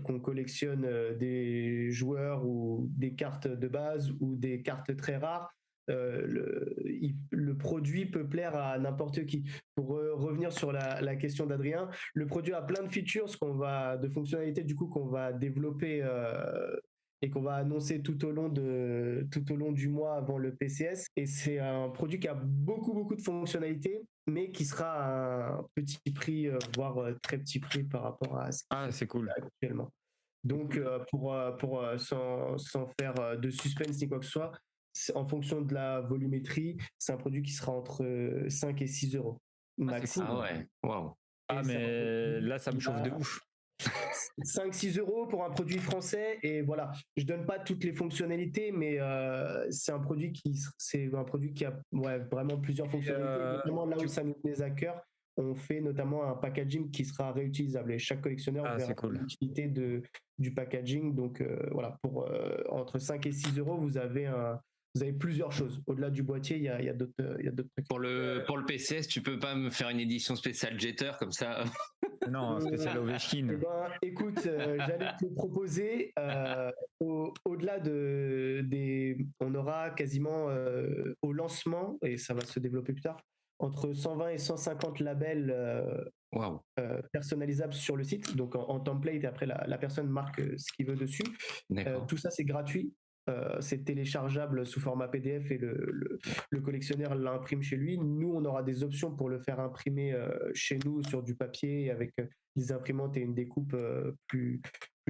qu'on collectionne des joueurs ou des cartes de base ou des cartes très rares. Le produit peut plaire à n'importe qui. Pour revenir sur la question d'Adrien, le produit a plein de features de fonctionnalités du coup qu'on va développer et qu'on va annoncer tout au long du mois avant le PCS. Et c'est un produit qui a beaucoup de fonctionnalités, mais qui sera à un petit prix, voire très petit prix par rapport à ce qui Ah, c'est cool. actuellement. Donc, sans faire de suspense ni quoi que ce soit, en fonction de la volumétrie, c'est un produit qui sera entre 5 et 6 euros. Maxi. Ah ouais, waouh. Ah, mais là, ça me chauffe de ouf. 5-6 euros pour un produit français, et voilà, je donne pas toutes les fonctionnalités, mais c'est un produit qui a vraiment plusieurs fonctionnalités, notamment là où ça nous tenait à cœur. On fait notamment un packaging qui sera réutilisable, et chaque collectionneur verra l'utilité du packaging. Donc voilà, pour entre 5 et 6 euros, vous avez plusieurs choses. Au-delà du boîtier, il y a d'autres trucs. Pour le PCS, tu peux pas me faire une édition spéciale Jeter comme ça? Non, spécial Ovechkin. Eh ben, écoute, j'allais te proposer, au-delà on aura quasiment au lancement, et ça va se développer plus tard, entre 120 et 150 labels personnalisables sur le site, donc en template, et après la personne marque ce qu'il veut dessus. Tout ça, c'est gratuit. C'est téléchargeable sous format PDF, et le collectionneur l'imprime chez lui. Nous, on aura des options pour le faire imprimer chez nous sur du papier, avec des imprimantes et une découpe plus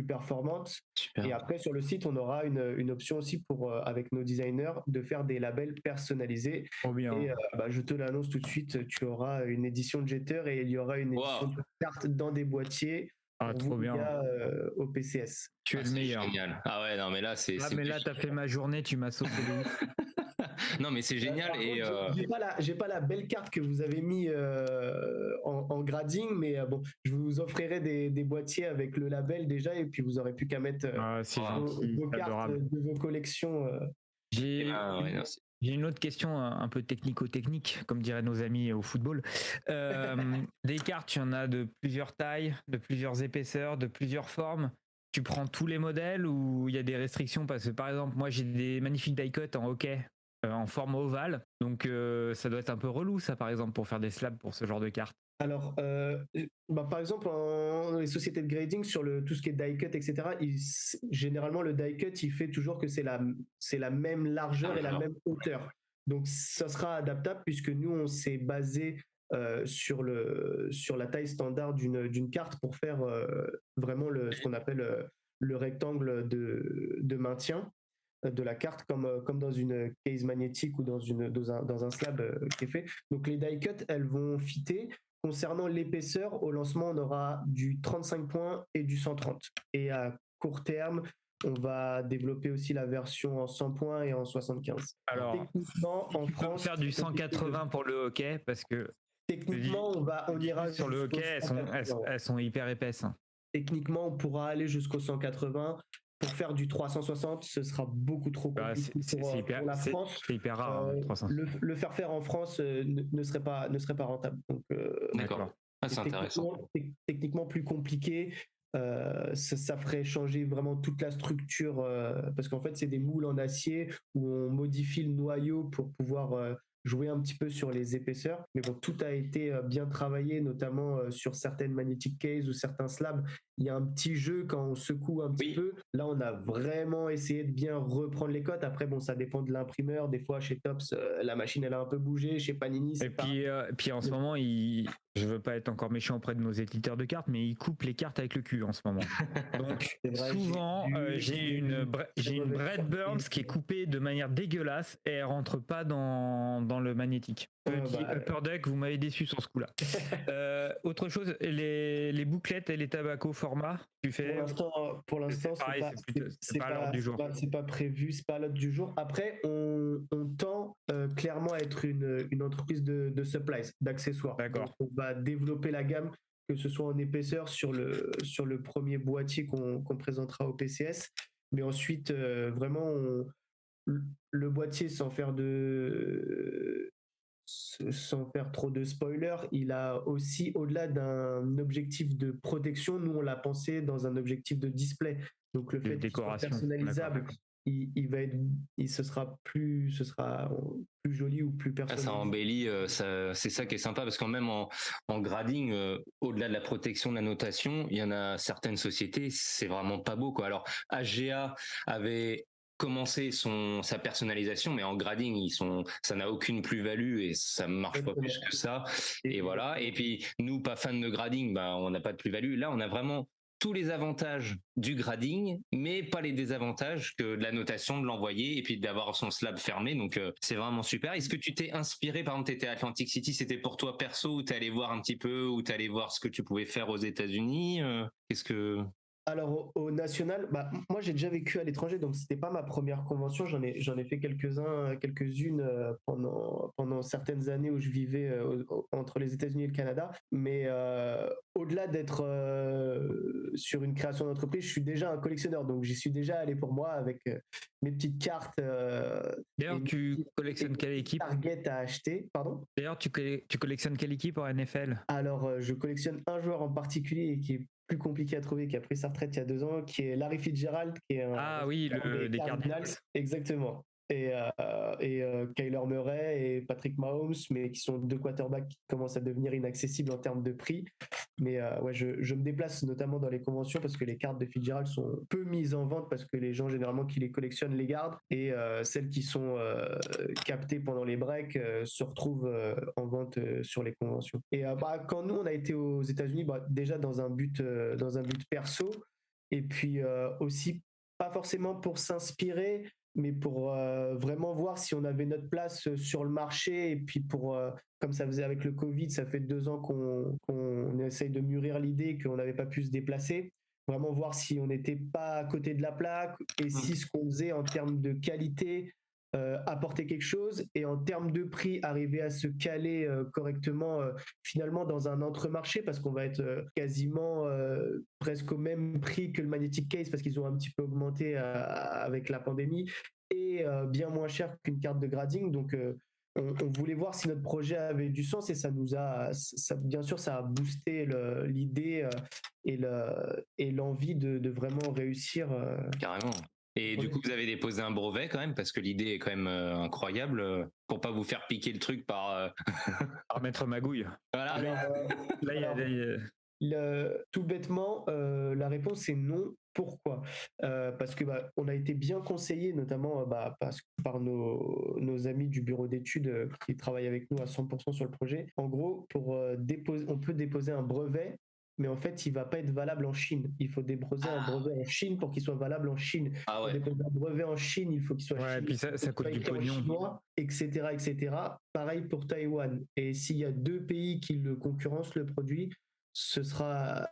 performante. Super. Et après, sur le site, on aura une option aussi avec nos designers, de faire des labels personnalisés. Oh bien. Et je te l'annonce tout de suite, tu auras une édition de Jeter, et il y aura une édition de carte dans des boîtiers. Ah, trop bien. Au PCS. Tu es le meilleur. Génial. Ah ouais, non, mais là, c'est. Ah, mais là, t'as fait ma journée, tu m'as sauvé de ouf. Non, mais c'est génial. Et j'ai pas la belle carte que vous avez mis en grading, mais bon, je vous offrirai des boîtiers avec le label déjà, et puis vous aurez plus qu'à mettre vos cartes de vos collections. J'ai une autre question un peu technico-technique, comme diraient nos amis au football. Des cartes, il y en a de plusieurs tailles, de plusieurs épaisseurs, de plusieurs formes. Tu prends tous les modèles, ou il y a des restrictions? Parce que par exemple, moi j'ai des magnifiques die-cut en hockey en forme ovale, donc ça doit être un peu relou ça, par exemple, pour faire des slabs pour ce genre de cartes. Alors, par exemple, dans les sociétés de grading, sur tout ce qui est die cut, etc., généralement, le die cut, il fait toujours que c'est la même largeur et la même hauteur. Donc, ça sera adaptable, puisque nous, on s'est basé sur la taille standard d'une carte pour faire vraiment ce qu'on appelle le rectangle de maintien de la carte, comme dans une case magnétique ou dans un slab qui est fait. Donc, les die cut, elles vont fitter. Concernant l'épaisseur, au lancement, on aura du 35 points et du 130. Et à court terme, on va développer aussi la version en 100 points et en 75. Alors, techniquement, en France, faire du 180 pour le hockey, parce que techniquement, on ira sur le hockey, elles sont hyper épaisses. Techniquement, on pourra aller jusqu'au 180. Pour faire du 360, ce sera beaucoup trop compliqué pour la France. C'est hyper rare. 300. Le faire en France ne serait pas rentable. Donc, d'accord. C'est intéressant. Techniquement plus compliqué. Ça ferait changer vraiment toute la structure, parce qu'en fait, c'est des moules en acier où on modifie le noyau pour pouvoir jouer un petit peu sur les épaisseurs. Mais bon, tout a été bien travaillé, notamment sur certaines magnetic cases ou certains slabs. Il y a un petit jeu quand on secoue un petit peu. Là, on a vraiment essayé de bien reprendre les cotes. Après, bon, ça dépend de l'imprimeur. Des fois, chez Topps, la machine, elle a un peu bougé. Chez Panini, c'est puis en ce moment, je veux pas être encore méchant auprès de nos éditeurs de cartes, mais ils coupent les cartes avec le cul en ce moment. Donc, souvent, j'ai une Brad Burns qui est coupée de manière dégueulasse, et elle rentre pas dans le magnétique. Petit Upper Deck, vous m'avez déçu sur ce coup-là. Autre chose, les bouclettes et les tabacos format, tu fais? Pour l'instant, c'est pas à l'ordre du jour. C'est pas prévu, c'est pas à l'ordre du jour. Après, on tend clairement à être une entreprise de supplies, d'accessoires. D'accord. Donc, on va développer la gamme, que ce soit en épaisseur sur le premier boîtier qu'on présentera au PCS, mais ensuite vraiment le boîtier, sans faire trop de spoilers, il a aussi, au-delà d'un objectif de protection, nous on l'a pensé dans un objectif de display. Donc le fait qu'il soit personnalisable ce sera plus joli ou plus Ça personnalisé. embellit, c'est ça qui est sympa parce qu'en même en grading, au-delà de la protection de la notation, il y en a certaines sociétés, c'est vraiment pas beau quoi. Alors HGA avait commencé sa personnalisation, mais en grading ça n'a aucune plus-value et ça marche pas plus que ça. Et voilà. Et puis nous, pas fans de grading, bah on n'a pas de plus-value. Là, on a vraiment tous les avantages du grading, mais pas les désavantages que de la notation, de l'envoyer et puis d'avoir son slab fermé. Donc c'est vraiment super. Est-ce que tu t'es inspiré, par exemple, tu étais à Atlantic City, c'était pour toi perso ou t'es allé voir un petit peu, ou t'es allé voir ce que tu pouvais faire aux États-Unis Qu'est-ce que... Alors au national, moi j'ai déjà vécu à l'étranger, donc c'était pas ma première convention. J'en ai fait quelques-unes pendant certaines années où je vivais entre les États-Unis et le Canada. Mais au-delà d'être sur une création d'entreprise, je suis déjà un collectionneur, donc j'y suis déjà allé pour moi avec mes petites cartes. D'ailleurs, tu collectionnes quelle équipe? Target à acheter, pardon. D'ailleurs, tu collectionnes quelle équipe en NFL? Alors, je collectionne un joueur en particulier qui est plus compliqué à trouver, qui a pris sa retraite il y a 2 ans, qui est Larry Fitzgerald, qui est des Cardinals. Exactement. Et Kyler Murray et Patrick Mahomes, mais qui sont 2 quarterbacks qui commencent à devenir inaccessibles en termes de prix. Mais ouais, je me déplace notamment dans les conventions parce que les cartes de Fitzgerald sont peu mises en vente parce que les gens généralement qui les collectionnent les gardent, et celles qui sont captées pendant les breaks se retrouvent en vente sur les conventions. Et quand nous on a été aux États-Unis, déjà dans un but perso, et puis aussi pas forcément pour s'inspirer, mais pour vraiment voir si on avait notre place sur le marché. Et puis comme ça faisait avec le Covid, ça fait 2 ans qu'on essaye de mûrir l'idée, qu'on n'avait pas pu se déplacer. Vraiment voir si on n'était pas à côté de la plaque et si ce qu'on faisait en termes de qualité apporter quelque chose, et en termes de prix arriver à se caler correctement finalement dans un entre-marché, parce qu'on va être quasiment presque au même prix que le Magnetic Case parce qu'ils ont un petit peu augmenté avec la pandémie, et bien moins cher qu'une carte de grading. Donc on voulait voir si notre projet avait du sens, et bien sûr ça a boosté l'idée et l'envie de vraiment réussir. Carrément. Et du coup, vous avez déposé un brevet quand même, parce que l'idée est quand même incroyable, pour pas vous faire piquer le truc par Maître Magouille. Voilà. Alors, tout bêtement, la réponse est non. Pourquoi ? Parce que on a été bien conseillé, notamment par nos amis du bureau d'études qui travaillent avec nous à 100% sur le projet. En gros, on peut déposer un brevet, mais en fait, il va pas être valable en Chine. Il faut déposer un brevet en Chine pour qu'il soit valable en Chine. Pour déposer un brevet en Chine, il faut qu'il soit chinois. Et puis ça coûte du pognon. Chinois, etc., etc. Pareil pour Taïwan. Et s'il y a 2 pays qui le concurrencent le produit, ce sera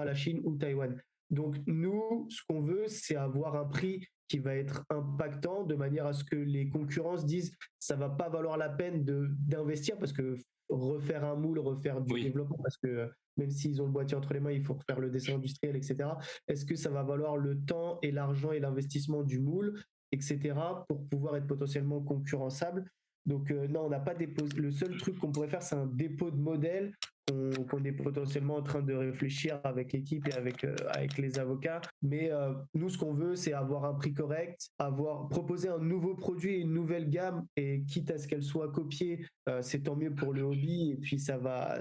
la Chine ou Taïwan. Donc nous, ce qu'on veut, c'est avoir un prix qui va être impactant, de manière à ce que les concurrents se disent ça va pas valoir la peine d'investir, parce que refaire un moule, refaire du développement, parce que même s'ils ont le boîtier entre les mains, il faut refaire le dessin industriel, etc. Est-ce que ça va valoir le temps et l'argent et l'investissement du moule, etc., pour pouvoir être potentiellement concurrençable? Donc non, on n'a pas déposé. Le seul truc qu'on pourrait faire, c'est un dépôt de modèle qu'on est potentiellement en train de réfléchir avec l'équipe et avec les avocats. Mais nous, ce qu'on veut, c'est avoir un prix correct, proposer un nouveau produit, une nouvelle gamme, et quitte à ce qu'elle soit copiée, c'est tant mieux pour le hobby, et puis ça va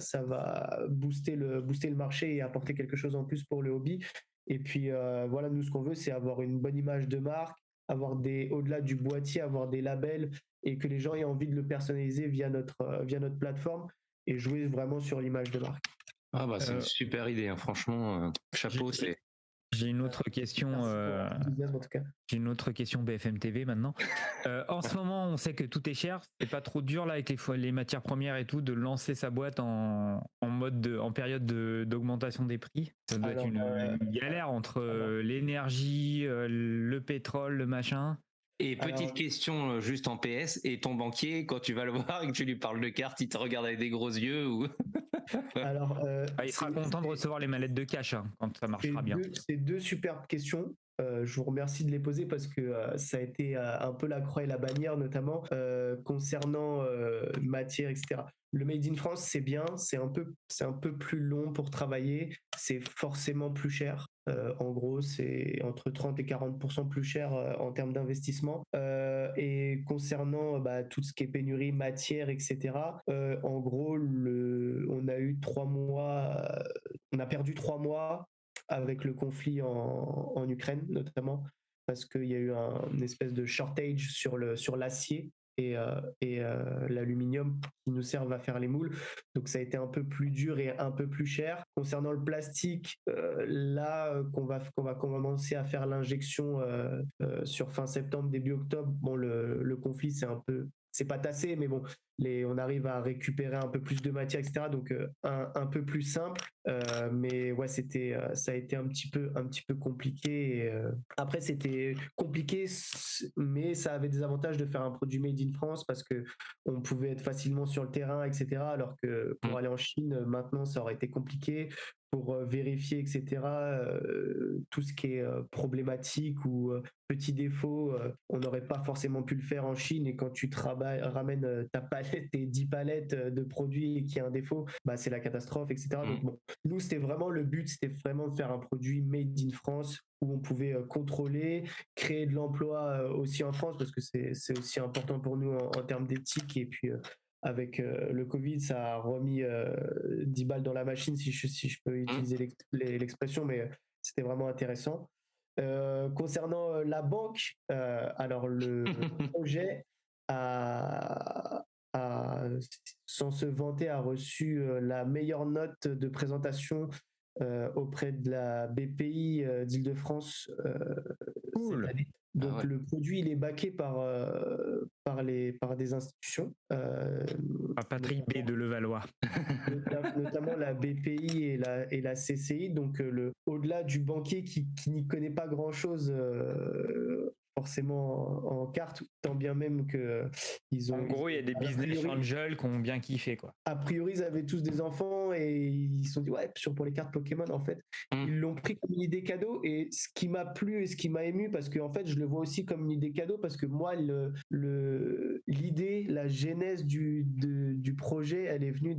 booster le marché et apporter quelque chose en plus pour le hobby. Et puis voilà, nous, ce qu'on veut, c'est avoir une bonne image de marque, avoir au-delà du boîtier, avoir des labels, et que les gens aient envie de le personnaliser via notre plateforme, et jouer vraiment sur l'image de marque. C'est une super idée, hein. Franchement, chapeau. J'ai une autre question. En tout cas. J'ai une autre question BFM TV maintenant. En ce moment, on sait que tout est cher. C'est pas trop dur là avec les matières premières et tout de lancer sa boîte en période d'augmentation des prix. Ça doit être une galère entre l'énergie, le pétrole, le machin. Et petite question juste en PS, et ton banquier, quand tu vas le voir et que tu lui parles de cartes, il te regarde avec des gros yeux ou... Il sera content de recevoir les mallettes de cash quand ça marchera bien. C'est 2 superbes questions. Je vous remercie de les poser parce que ça a été un peu la croix et la bannière, notamment concernant matière, etc. Le Made in France, c'est bien, c'est un peu plus long pour travailler, c'est forcément plus cher. En gros, c'est entre 30 et 40% plus cher en termes d'investissement. Et concernant tout ce qui est pénurie, matière, etc., en gros, on a eu 3 mois, on a perdu 3 mois avec le conflit en Ukraine, notamment, parce qu'il y a eu une espèce de shortage sur l'acier et l'aluminium qui nous servent à faire les moules. Donc ça a été un peu plus dur et un peu plus cher. Concernant le plastique, là qu'on va commencer à faire l'injection sur fin septembre, début octobre, bon, le conflit c'est pas tassé, mais bon, on arrive à récupérer un peu plus de matière, etc. Donc un peu plus simple, mais ouais, ça a été un petit peu compliqué. Et, après, c'était compliqué, mais ça avait des avantages de faire un produit made in France parce que on pouvait être facilement sur le terrain, etc. Alors que pour aller en Chine, maintenant, ça aurait été compliqué. Pour vérifier, etc., tout ce qui est problématique ou petits défauts, on n'aurait pas forcément pu le faire en Chine. Et quand tu ramènes ta palette et 10 palettes de produits et qu'il y a un défaut, c'est la catastrophe, etc. Donc bon, nous, c'était vraiment le but, c'était vraiment de faire un produit made in France où on pouvait contrôler, créer de l'emploi aussi en France parce que c'est aussi important pour nous en termes d'éthique. Et puis avec le Covid, ça a remis 10 balles dans la machine, si je peux utiliser l'expression, mais c'était vraiment intéressant. Concernant la banque, alors le projet sans se vanter, a reçu la meilleure note de présentation auprès de la BPI d'Île-de-France cette année. Donc le produit, il est backé par des institutions. Patrick B de Levallois. Notamment la BPI et la CCI. Donc au-delà du banquier qui n'y connaît pas grand-chose forcément en carte, tant bien même que En gros, il y a des business angels qui ont bien kiffé, quoi. A priori, ils avaient tous des enfants et ils se sont dit ouais, pour les cartes Pokémon, en fait, ils l'ont pris comme une idée cadeau. Et ce qui m'a plu et ce qui m'a ému, parce que en fait, je le vois aussi comme une idée cadeau, parce que moi, l'idée, la genèse du projet, elle est venue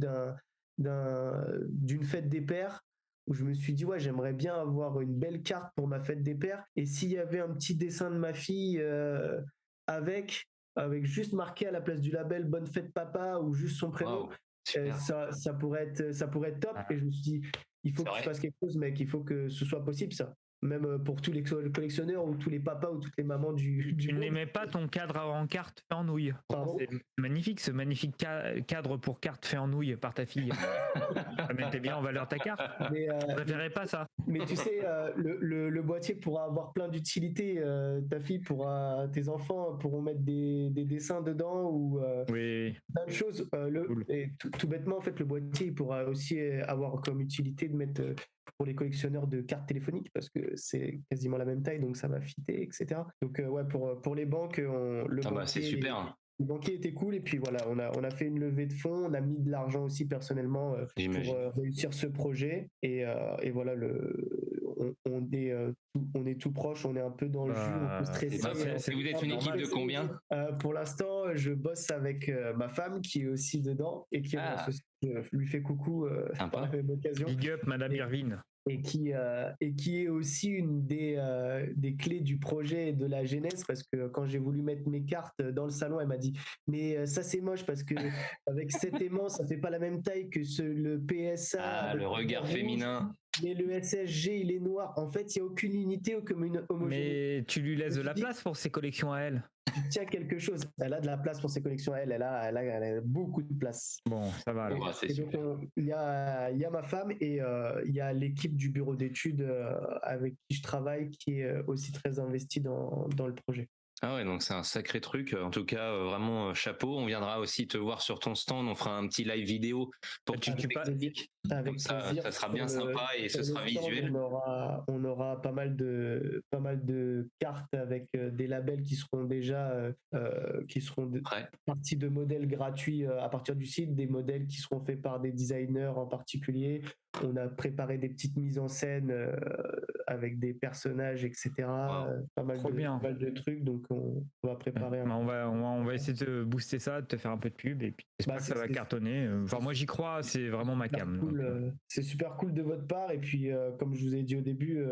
d'une fête des pères, où je me suis dit ouais, j'aimerais bien avoir une belle carte pour ma fête des pères, et s'il y avait un petit dessin de ma fille avec juste marqué à la place du label bonne fête papa ou juste son prénom, ça pourrait être top. Et je me suis dit il faut que je fasse quelque chose, mec, il faut que ce soit possible, ça, même pour tous les collectionneurs ou tous les papas ou toutes les mamans du Tu monde. n'aimais pas ton cadre en carte fait en nouille? C'est magnifique, ce magnifique cadre pour carte fait en nouille par ta fille. Ça mettait bien en valeur ta carte. Mais je préférais pas ça. Mais tu sais, le boîtier pourra avoir plein d'utilités. Ta fille tes enfants pourront mettre des dessins dedans ou plein de choses. Et tout bêtement, en fait, le boîtier il pourra aussi avoir comme utilité de mettre pour les collectionneurs de cartes téléphoniques, parce que c'est quasiment la même taille, donc ça va fitter, etc. Donc ouais, pour les banques, c'est super. Le banquier était cool, et puis voilà, on a fait une levée de fonds, on a mis de l'argent aussi personnellement pour réussir ce projet, et voilà, on est tout proche, on est un peu dans le jus, on peut stresser. Vous êtes une équipe de combien? Pour l'instant, je bosse avec ma femme qui est aussi dedans et qui est mon associé. Je lui fais coucou par la même occasion. Big up, Madame Irvine. Et qui est aussi une des clés du projet et de la genèse, parce que quand j'ai voulu mettre mes cartes dans le salon, elle m'a dit mais ça c'est moche parce que avec cet aimant ça fait pas la même taille que le PSA, le regard féminin, mais le SSG il est noir. En fait il n'y a aucune unité, aucune homogénéité. Mais tu lui laisses de la place pour ses collections à elle. Tu tiens quelque chose, elle a de la place pour ses collections à elle, elle a beaucoup de place. Bon, ça va alors. Il y a ma femme et il y a l'équipe du bureau d'études avec qui je travaille, qui est aussi très investie dans le projet. Ah ouais, donc c'est un sacré truc. En tout cas, vraiment chapeau. On viendra aussi te voir sur ton stand. On fera un petit live vidéo pour que tu Tu nous pas- expliques. Avec Comme ça, plaisir. ça sera Sur bien sympa et ce sur le sera stand, visuel. on aura pas mal de cartes avec des labels qui seront Prêt. partie de modèles gratuits à partir du site, des modèles qui seront faits par des designers en particulier. On a préparé des petites mises en scène avec des personnages, etc. Pas mal Trop bien. pas mal de trucs, donc on va préparer un. On va essayer de booster ça, de te faire un peu de pub et puis j'espère que ça va cartonner. Enfin, moi j'y crois, c'est vraiment ma cam. Cool, c'est super cool de votre part. Et puis, comme je vous ai dit au début,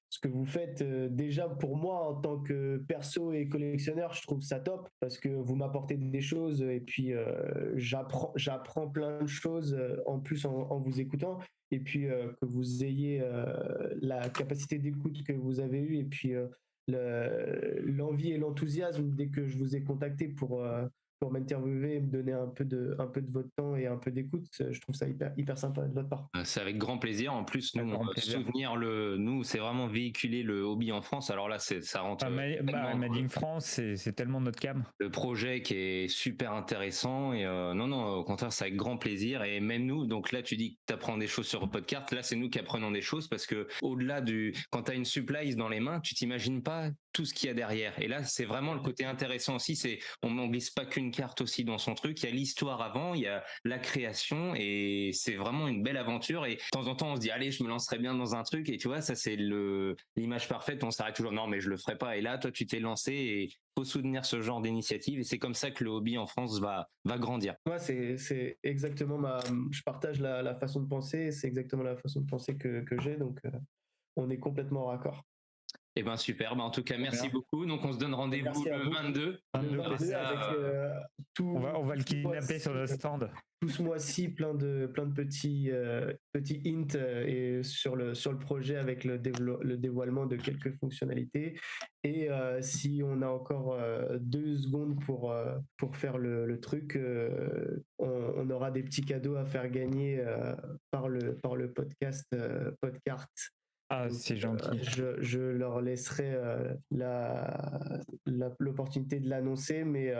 ce que vous faites, déjà pour moi en tant que perso et collectionneur, je trouve ça top parce que vous m'apportez des choses et puis j'apprends plein de choses en plus en vous écoutant. Et puis que vous ayez la capacité d'écoute que vous avez eue et puis l'envie et l'enthousiasme dès que je vous ai contacté pour m'interviewer et me donner un peu de votre temps et un peu d'écoute, je trouve ça hyper sympa de votre part. C'est avec grand plaisir. En plus, nous, nous, c'est vraiment véhiculer le hobby en France. Alors là, ça rentre. Made in France, c'est tellement notre cam. Le projet qui est super intéressant et non, au contraire, c'est avec grand plaisir. Et même nous, donc là, tu dis que tu apprends des choses sur Podcart. Là, c'est nous qui apprenons des choses parce que au-delà quand tu as une supplies dans les mains, tu t'imagines pas tout ce qu'il y a derrière. Et là, c'est vraiment le côté intéressant aussi. On glisse pas qu'une carte aussi dans son truc. Il y a l'histoire avant, il y a la création et c'est vraiment une belle aventure. Et de temps en temps, on se dit, allez, je me lancerai bien dans un truc. Et tu vois, ça, c'est l'image parfaite. On s'arrête toujours, non, mais je le ferai pas. Et là, toi, tu t'es lancé et faut soutenir ce genre d'initiative. Et c'est comme ça que le hobby en France va grandir. Moi, c'est exactement je partage la façon de penser. C'est exactement la façon de penser que j'ai. Donc, on est complètement raccord. Eh ben super, en tout cas merci beaucoup. Donc on se donne rendez-vous le 22. On va le kidnapper sur le stand. Tout ce mois-ci, plein de petits hints et sur le projet avec le dévoilement de quelques fonctionnalités. Et si on a encore 2 secondes pour faire le truc, on aura des petits cadeaux à faire gagner par le podcast Podcart. Ah, c'est gentil. Je leur laisserai l'opportunité de l'annoncer, mais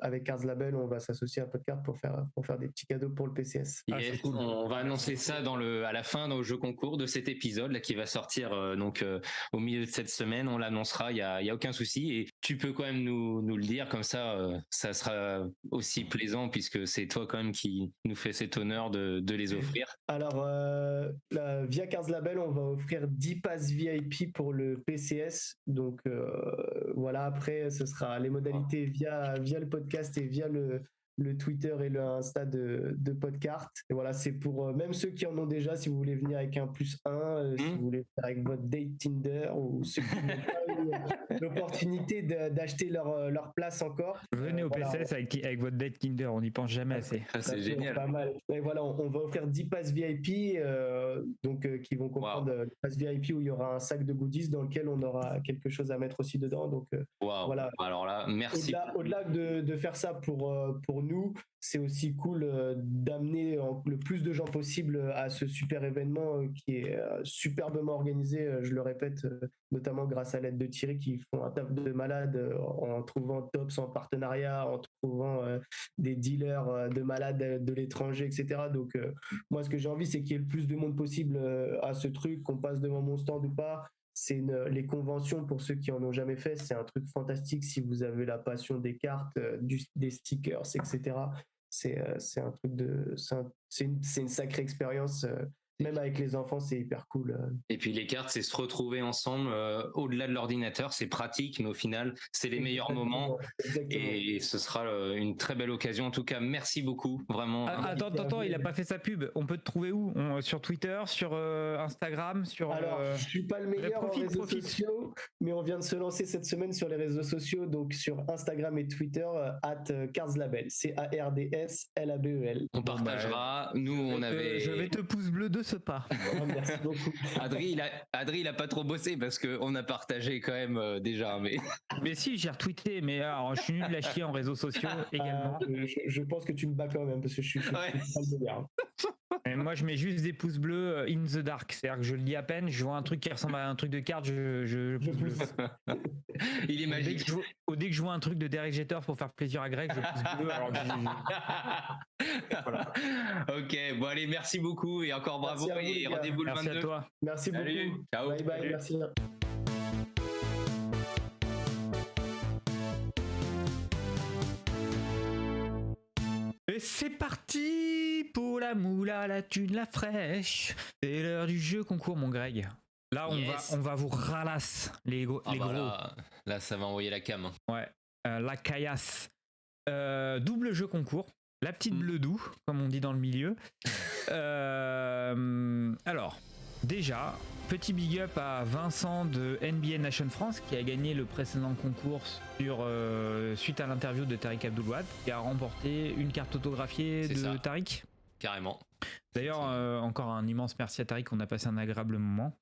avec Cards Label, on va s'associer à Podcart pour faire des petits cadeaux pour le PCS. Yes, cool. On va annoncer ça à la fin dans le jeu concours de cet épisode là qui va sortir au milieu de cette semaine. On l'annoncera, il y a aucun souci. Et tu peux quand même nous le dire comme ça, ça sera aussi plaisant puisque c'est toi quand même qui nous fait cet honneur de les offrir. Alors via Cards Label, on va offrir 10 passes VIP pour le PCS. Donc voilà, après ce sera les modalités via le podcast et via le Twitter et le Insta de Podcart. Et voilà, c'est pour même ceux qui en ont déjà, si vous voulez venir avec un +1, si vous voulez faire avec votre date Tinder ou ceux qui n'ont pas eu l'opportunité d'acheter leur place encore. Venez au PCS avec votre date Tinder, on n'y pense jamais assez. C'est génial. Pas mal. Et voilà, on va offrir 10 passes VIP qui vont comprendre les passes VIP où il y aura un sac de goodies dans lequel on aura quelque chose à mettre aussi dedans. Donc voilà. Alors là, merci. Au-delà de faire ça pour nous, c'est aussi cool d'amener le plus de gens possible à ce super événement qui est superbement organisé, je le répète, notamment grâce à l'aide de Thierry qui font un taf de malade en trouvant Tops en partenariat, en trouvant des dealers de malades de l'étranger, etc. Donc moi ce que j'ai envie c'est qu'il y ait le plus de monde possible à ce truc, qu'on passe devant mon stand ou pas. C'est les conventions, pour ceux qui en ont jamais fait, c'est un truc fantastique si vous avez la passion des cartes, des stickers, etc. C'est un truc c'est une sacrée expérience. Même avec les enfants, c'est hyper cool. Et puis les cartes, c'est se retrouver ensemble au-delà de l'ordinateur, c'est pratique, mais au final, c'est les meilleurs moments. Exactement. Et ce sera une très belle occasion. En tout cas, merci beaucoup, vraiment. Attends, il a pas fait sa pub. On peut te trouver où? Sur Twitter, sur Instagram, sur. Alors, je suis pas le meilleur en réseaux sociaux, mais on vient de se lancer cette semaine sur les réseaux sociaux, donc sur Instagram et Twitter @CardsLabel, CARDSLABEL. On partagera. Nous, on avait. Je vais te pouce bleu de ce pas. Merci beaucoup. Adri, il a pas trop bossé parce qu'on a partagé quand même déjà. Mais si, j'ai retweeté, mais alors, je suis nul à chier en réseaux sociaux également. Je pense que tu me bats quand même parce que je suis pas le meilleur. Et moi, je mets juste des pouces bleus in the dark. C'est-à-dire que je le dis à peine, je vois un truc qui ressemble à un truc de carte, je pouce bleu. Il est magique. Dès que je vois un truc de Derek Jeter pour faire plaisir à Greg, je pouce bleu. Alors que voilà. Ok, bon allez, merci beaucoup et encore bravo merci et rendez-vous le 22. Merci à toi. Merci Salut. beaucoup. Ciao. Bye bye, Salut. merci. Et c'est parti pour la moula, la thune, la fraîche. C'est l'heure du jeu concours, mon Greg. Là, on va vous ralasse les gros. Là, ça va envoyer la cam. Ouais, la caillasse. Double jeu concours. La petite bleue doux, comme on dit dans le milieu. Alors, déjà, petit big up à Vincent de NBA Nation France qui a gagné le précédent concours suite à l'interview de Tariq Abdul-Wahad, qui a remporté une carte autographiée de Tariq. Carrément. D'ailleurs, encore un immense merci à Tariq, on a passé un agréable moment.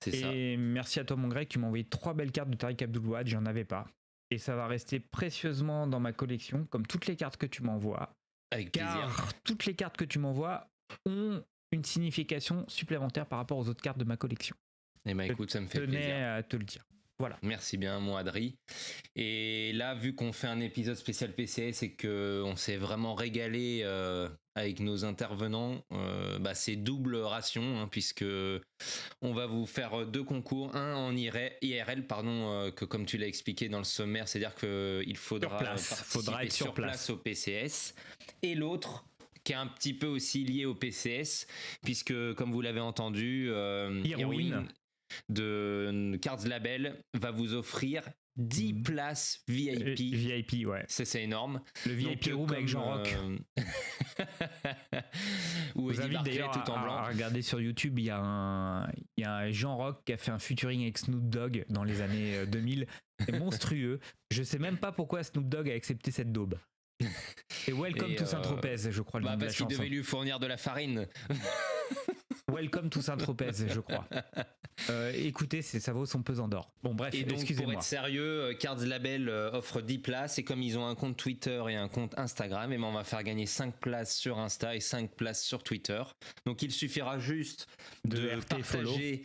Et merci à toi, mon Greg, tu m'as envoyé 3 belles cartes de Tariq Abdul-Wahad, j'en avais pas. Et ça va rester précieusement dans ma collection, comme toutes les cartes que tu m'envoies. Avec plaisir. Car toutes les cartes que tu m'envoies ont une signification supplémentaire par rapport aux autres cartes de ma collection. Eh ben écoute, ça me fait plaisir. Je tenais à te le dire. Voilà. Merci bien, mon Adri. Et là, vu qu'on fait un épisode spécial PCS et qu'on s'est vraiment régalé avec nos intervenants, c'est double ration, hein, puisque on va vous faire 2 concours, un en IRL, que comme tu l'as expliqué dans le sommaire, c'est-à-dire qu'il faudra participer sur place au PCS, et l'autre qui est un petit peu aussi lié au PCS, puisque comme vous l'avez entendu, Irwin de Cards Label va vous offrir 10 places VIP. VIP, ouais. C'est énorme. Le VIP room avec Jean Rock. Ou vous invite d'ailleurs tout en blanc. À regarder sur YouTube, il y a un Jean Rock qui a fait un featuring avec Snoop Dogg dans les années 2000. C'est monstrueux. Je sais même pas pourquoi Snoop Dogg a accepté cette daube. Et Welcome to Saint-Tropez, je crois le nom de la parce qu'il chanson. devait lui fournir de la farine. Welcome to Saint-Tropez, je crois. Écoutez, ça vaut son pesant d'or. Bon, bref, et donc, excusez-moi. pour être sérieux, Cards Label offre 10 places. Et comme ils ont un compte Twitter et un compte Instagram, on va faire gagner 5 places sur Insta et 5 places sur Twitter. Donc, il suffira juste de partager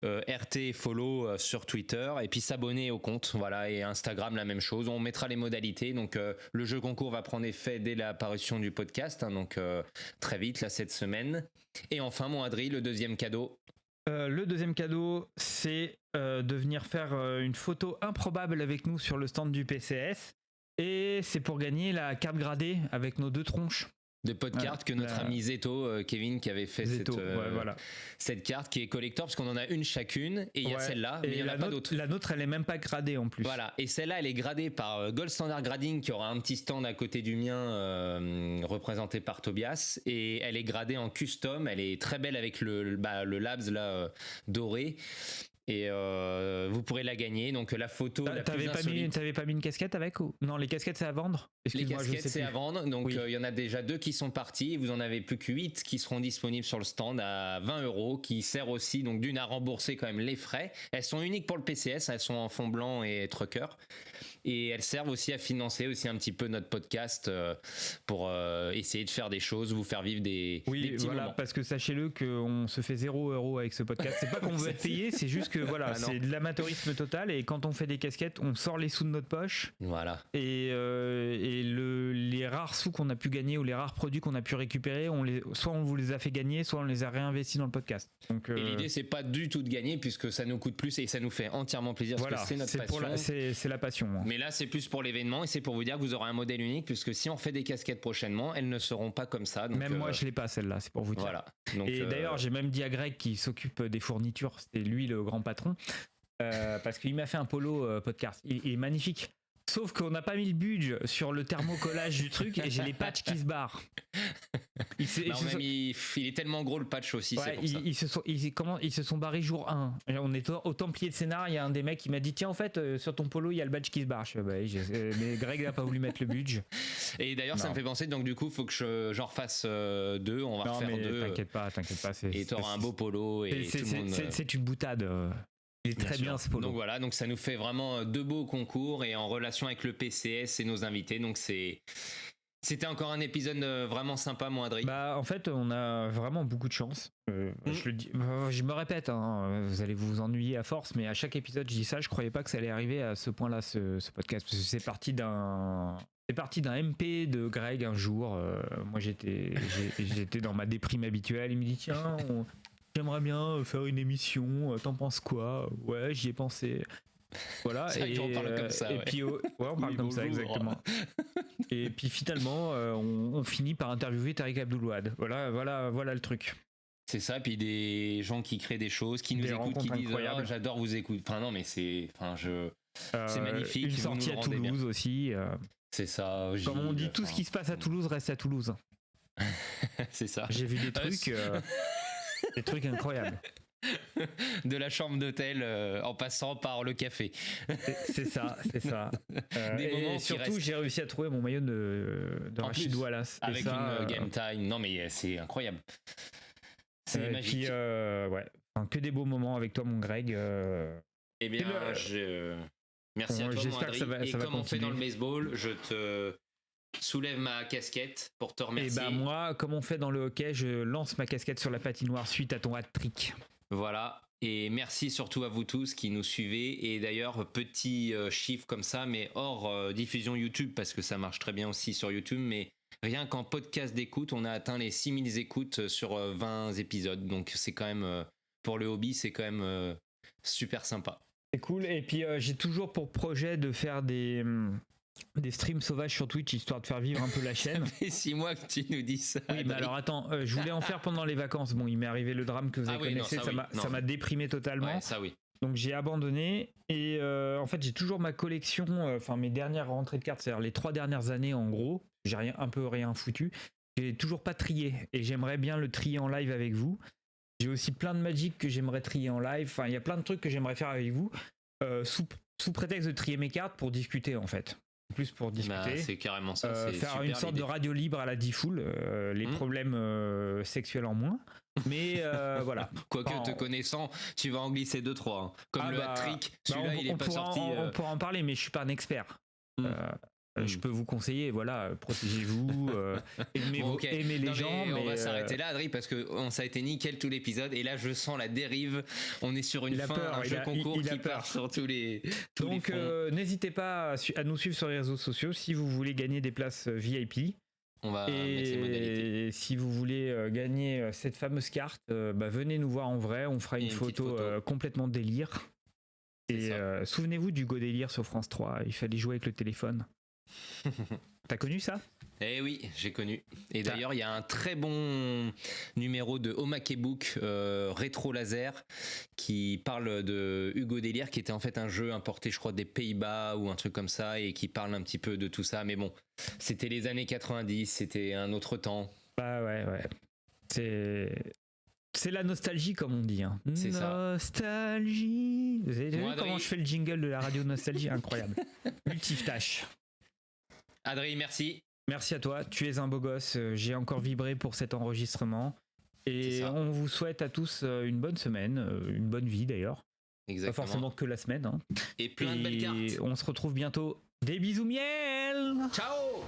RT et follow sur Twitter et puis s'abonner au compte. Voilà, et Instagram, la même chose. On mettra les modalités. Donc, le jeu concours va prendre effet dès l'apparition du podcast. Donc, très vite, là, cette semaine. Et enfin, mon Adri, le deuxième cadeau. Le deuxième cadeau, c'est de venir faire une photo improbable avec nous sur le stand du PCS. Et c'est pour gagner la carte gradée avec nos 2 tronches. De podcast que notre ami Zeto, Kevin, qui avait fait cette carte qui est collector, parce qu'on en a une chacune, et il y a celle-là, mais il n'y en a pas d'autre. La nôtre, elle est même pas gradée en plus. Voilà, et celle-là, elle est gradée par Gold Standard Grading, qui aura un petit stand à côté du mien, représenté par Tobias, et elle est gradée en custom, elle est très belle avec le Labs là, doré. Et vous pourrez la gagner. Donc la photo la plus insolite. T'avais pas mis une casquette avec ou... Non, les casquettes c'est à vendre. Les casquettes c'est à vendre. Donc il y en a déjà 2 qui sont partis. Vous en avez plus que 8 qui seront disponibles sur le stand à 20€, qui sert aussi donc d'une à rembourser quand même les frais. Elles sont uniques pour le PCS. Elles sont en fond blanc et trucker. Et elles servent aussi à financer aussi un petit peu notre podcast pour essayer de faire des choses, vous faire vivre des petits moments. Parce que sachez-le qu'on se fait 0€ avec ce podcast. C'est pas qu'on veut être payé, c'est juste que voilà, c'est de l'amateurisme total. Et quand on fait des casquettes, on sort les sous de notre poche. Voilà. Et les rares sous qu'on a pu gagner ou les rares produits qu'on a pu récupérer, soit on vous les a fait gagner, soit on les a réinvestis dans le podcast. Donc, et l'idée, c'est pas du tout de gagner puisque ça nous coûte plus et ça nous fait entièrement plaisir parce que c'est notre passion. C'est la passion. Hein. Mais là, c'est plus pour l'événement et c'est pour vous dire que vous aurez un modèle unique puisque si on fait des casquettes prochainement, elles ne seront pas comme ça. Donc, même moi, je l'ai pas celle-là, c'est pour vous dire. Voilà. Donc, et d'ailleurs, j'ai même dit à Greg qui s'occupe des fournitures, c'était lui le grand patron, parce qu'il m'a fait un polo podcast. Il est magnifique. Sauf qu'on n'a pas mis le budget sur le thermocollage du truc et j'ai les patchs qui se barrent. Il est tellement gros le patch aussi. Ouais, c'est pour ça. Ils se sont barrés jour 1. On est au Templier de Sénart, il y a un des mecs qui m'a dit tiens en fait sur ton polo il y a le badge qui se barre. Mais Greg n'a pas voulu mettre le budget. Et d'ailleurs ça me fait penser donc du coup il faut que j'en refasse 2. On va refaire 2. T'inquiète pas. Et t'auras un beau polo et tout le monde. C'est une boutade. Il est très bien ce polo. Donc voilà, donc ça nous fait vraiment 2 beaux concours et en relation avec le PCS et nos invités. Donc c'est C'était encore un épisode vraiment sympa, mon Adrien. Bah, en fait, on a vraiment beaucoup de chance. Je le dis, je me répète, hein, vous allez vous ennuyer à force, mais à chaque épisode, je dis ça. Je croyais pas que ça allait arriver à ce point-là, ce podcast, parce que c'est parti d'un MP de Greg un jour. Moi, j'étais dans ma déprime habituelle. Il me dit tiens, j'aimerais bien faire une émission. T'en penses quoi? Ouais, j'y ai pensé. Voilà, C'est vrai qu'on parle comme ça, et ouais. puis on parle comme ça, exactement. Et puis finalement, on finit par interviewer Tariq Abdul-Wahad. Voilà le truc. C'est ça, puis des gens qui créent des choses, qui nous Des écoutent, qui rencontres disent incroyables. oh, j'adore vous écouter. Enfin non, mais c'est magnifique. Une vous sortie nous à le rendez bien. Toulouse aussi. C'est ça. Comme on dit, Gilles, tout ce qui se passe à Toulouse reste à Toulouse. c'est ça. J'ai vu des trucs incroyables. De la chambre d'hôtel en passant par le café. C'est ça. Des Et moments qui surtout, restent. j'ai réussi à trouver mon maillot de En Rachid plus, Wallace. Et Avec ça, une game time. Non, mais c'est incroyable. C'est et magique. puis, ouais. Enfin, que des beaux moments avec toi, mon Greg. Eh bien, merci à toi, mon j'espère que Adrien. Et ça va comme on fait continuer. dans le baseball, je te soulève ma casquette pour te Et remercier. bah moi, comme on fait dans le hockey, je lance ma casquette sur la patinoire suite à ton hat-trick. Voilà. Et merci surtout à vous tous qui nous suivez. Et d'ailleurs, petit chiffre comme ça, mais hors diffusion YouTube, parce que ça marche très bien aussi sur YouTube. Mais rien qu'en podcast d'écoute, on a atteint les 6000 écoutes sur 20 épisodes. Donc c'est quand même, pour le hobby, c'est quand même super sympa. C'est cool. Et puis j'ai toujours pour projet de faire des streams sauvages sur Twitch, histoire de faire vivre un peu la chaîne. Ça fait 6 mois que tu nous dis ça. Oui, mais Adrien. alors attends, je voulais en faire pendant les vacances. Bon, il m'est arrivé le drame que vous Ah oui, connaissez, non, ça oui. ça m'a déprimé totalement. Ouais, ça oui. Donc j'ai abandonné et en fait j'ai toujours ma collection, enfin mes dernières rentrées de cartes, c'est-à-dire les 3 dernières années en gros, j'ai un peu rien foutu. J'ai toujours pas trié et j'aimerais bien le trier en live avec vous. J'ai aussi plein de Magic que j'aimerais trier en live. Enfin, il y a plein de trucs que j'aimerais faire avec vous sous prétexte de trier mes cartes pour discuter en fait. Plus pour discuter. Bah, c'est carrément ça. C'est Faire super une sorte l'idée. de radio libre à la D-Full, les problèmes sexuels en moins. Mais voilà. Quoique Enfin, te connaissant, tu vas en glisser 2-3. Hein. Comme le hat-trick, celui-là il est pas sorti. On pourra en parler, mais je suis pas un expert. Je peux vous conseiller, voilà, protégez-vous, aimez, Bon, ok. aimez les Non, gens. mais on mais, va s'arrêter là, Adrien, parce que ça a été nickel tout l'épisode. Et là, je sens la dérive. On est sur une Il a fin, peur, un il jeu a- concours il a qui peur. part sur tous les Donc fronts. n'hésitez pas à nous suivre sur les réseaux sociaux si vous voulez gagner des places VIP. On va mettre les modalités. Et si vous voulez gagner cette fameuse carte, venez nous voir en vrai. On fera Et une une petite photo, photo. complètement délire. C'est Et ça. souvenez-vous du Go Délire sur France 3. Il fallait jouer avec le téléphone. T'as connu ça? Eh oui, j'ai connu. Et d'ailleurs, il y a un très bon numéro de Omake Book rétro laser qui parle de Hugo Délire, qui était en fait un jeu importé, je crois, des Pays-Bas ou un truc comme ça, et qui parle un petit peu de tout ça. Mais bon, c'était les années 90, c'était un autre temps. Bah ouais. C'est la nostalgie, comme on dit. Hein. C'est ça. Nostalgie. Vous avez vu Moi, comment Adrien- je fais le jingle de la radio Nostalgie? Incroyable. Multitâche. Adrien, merci. Merci à toi, tu es un beau gosse, j'ai encore vibré pour cet enregistrement C'est et ça. on vous souhaite à tous une bonne semaine, une bonne vie d'ailleurs, Exactement. pas forcément que la semaine. Hein. Et plein de belles Et cartes. on se retrouve bientôt. Des bisous miel. Ciao!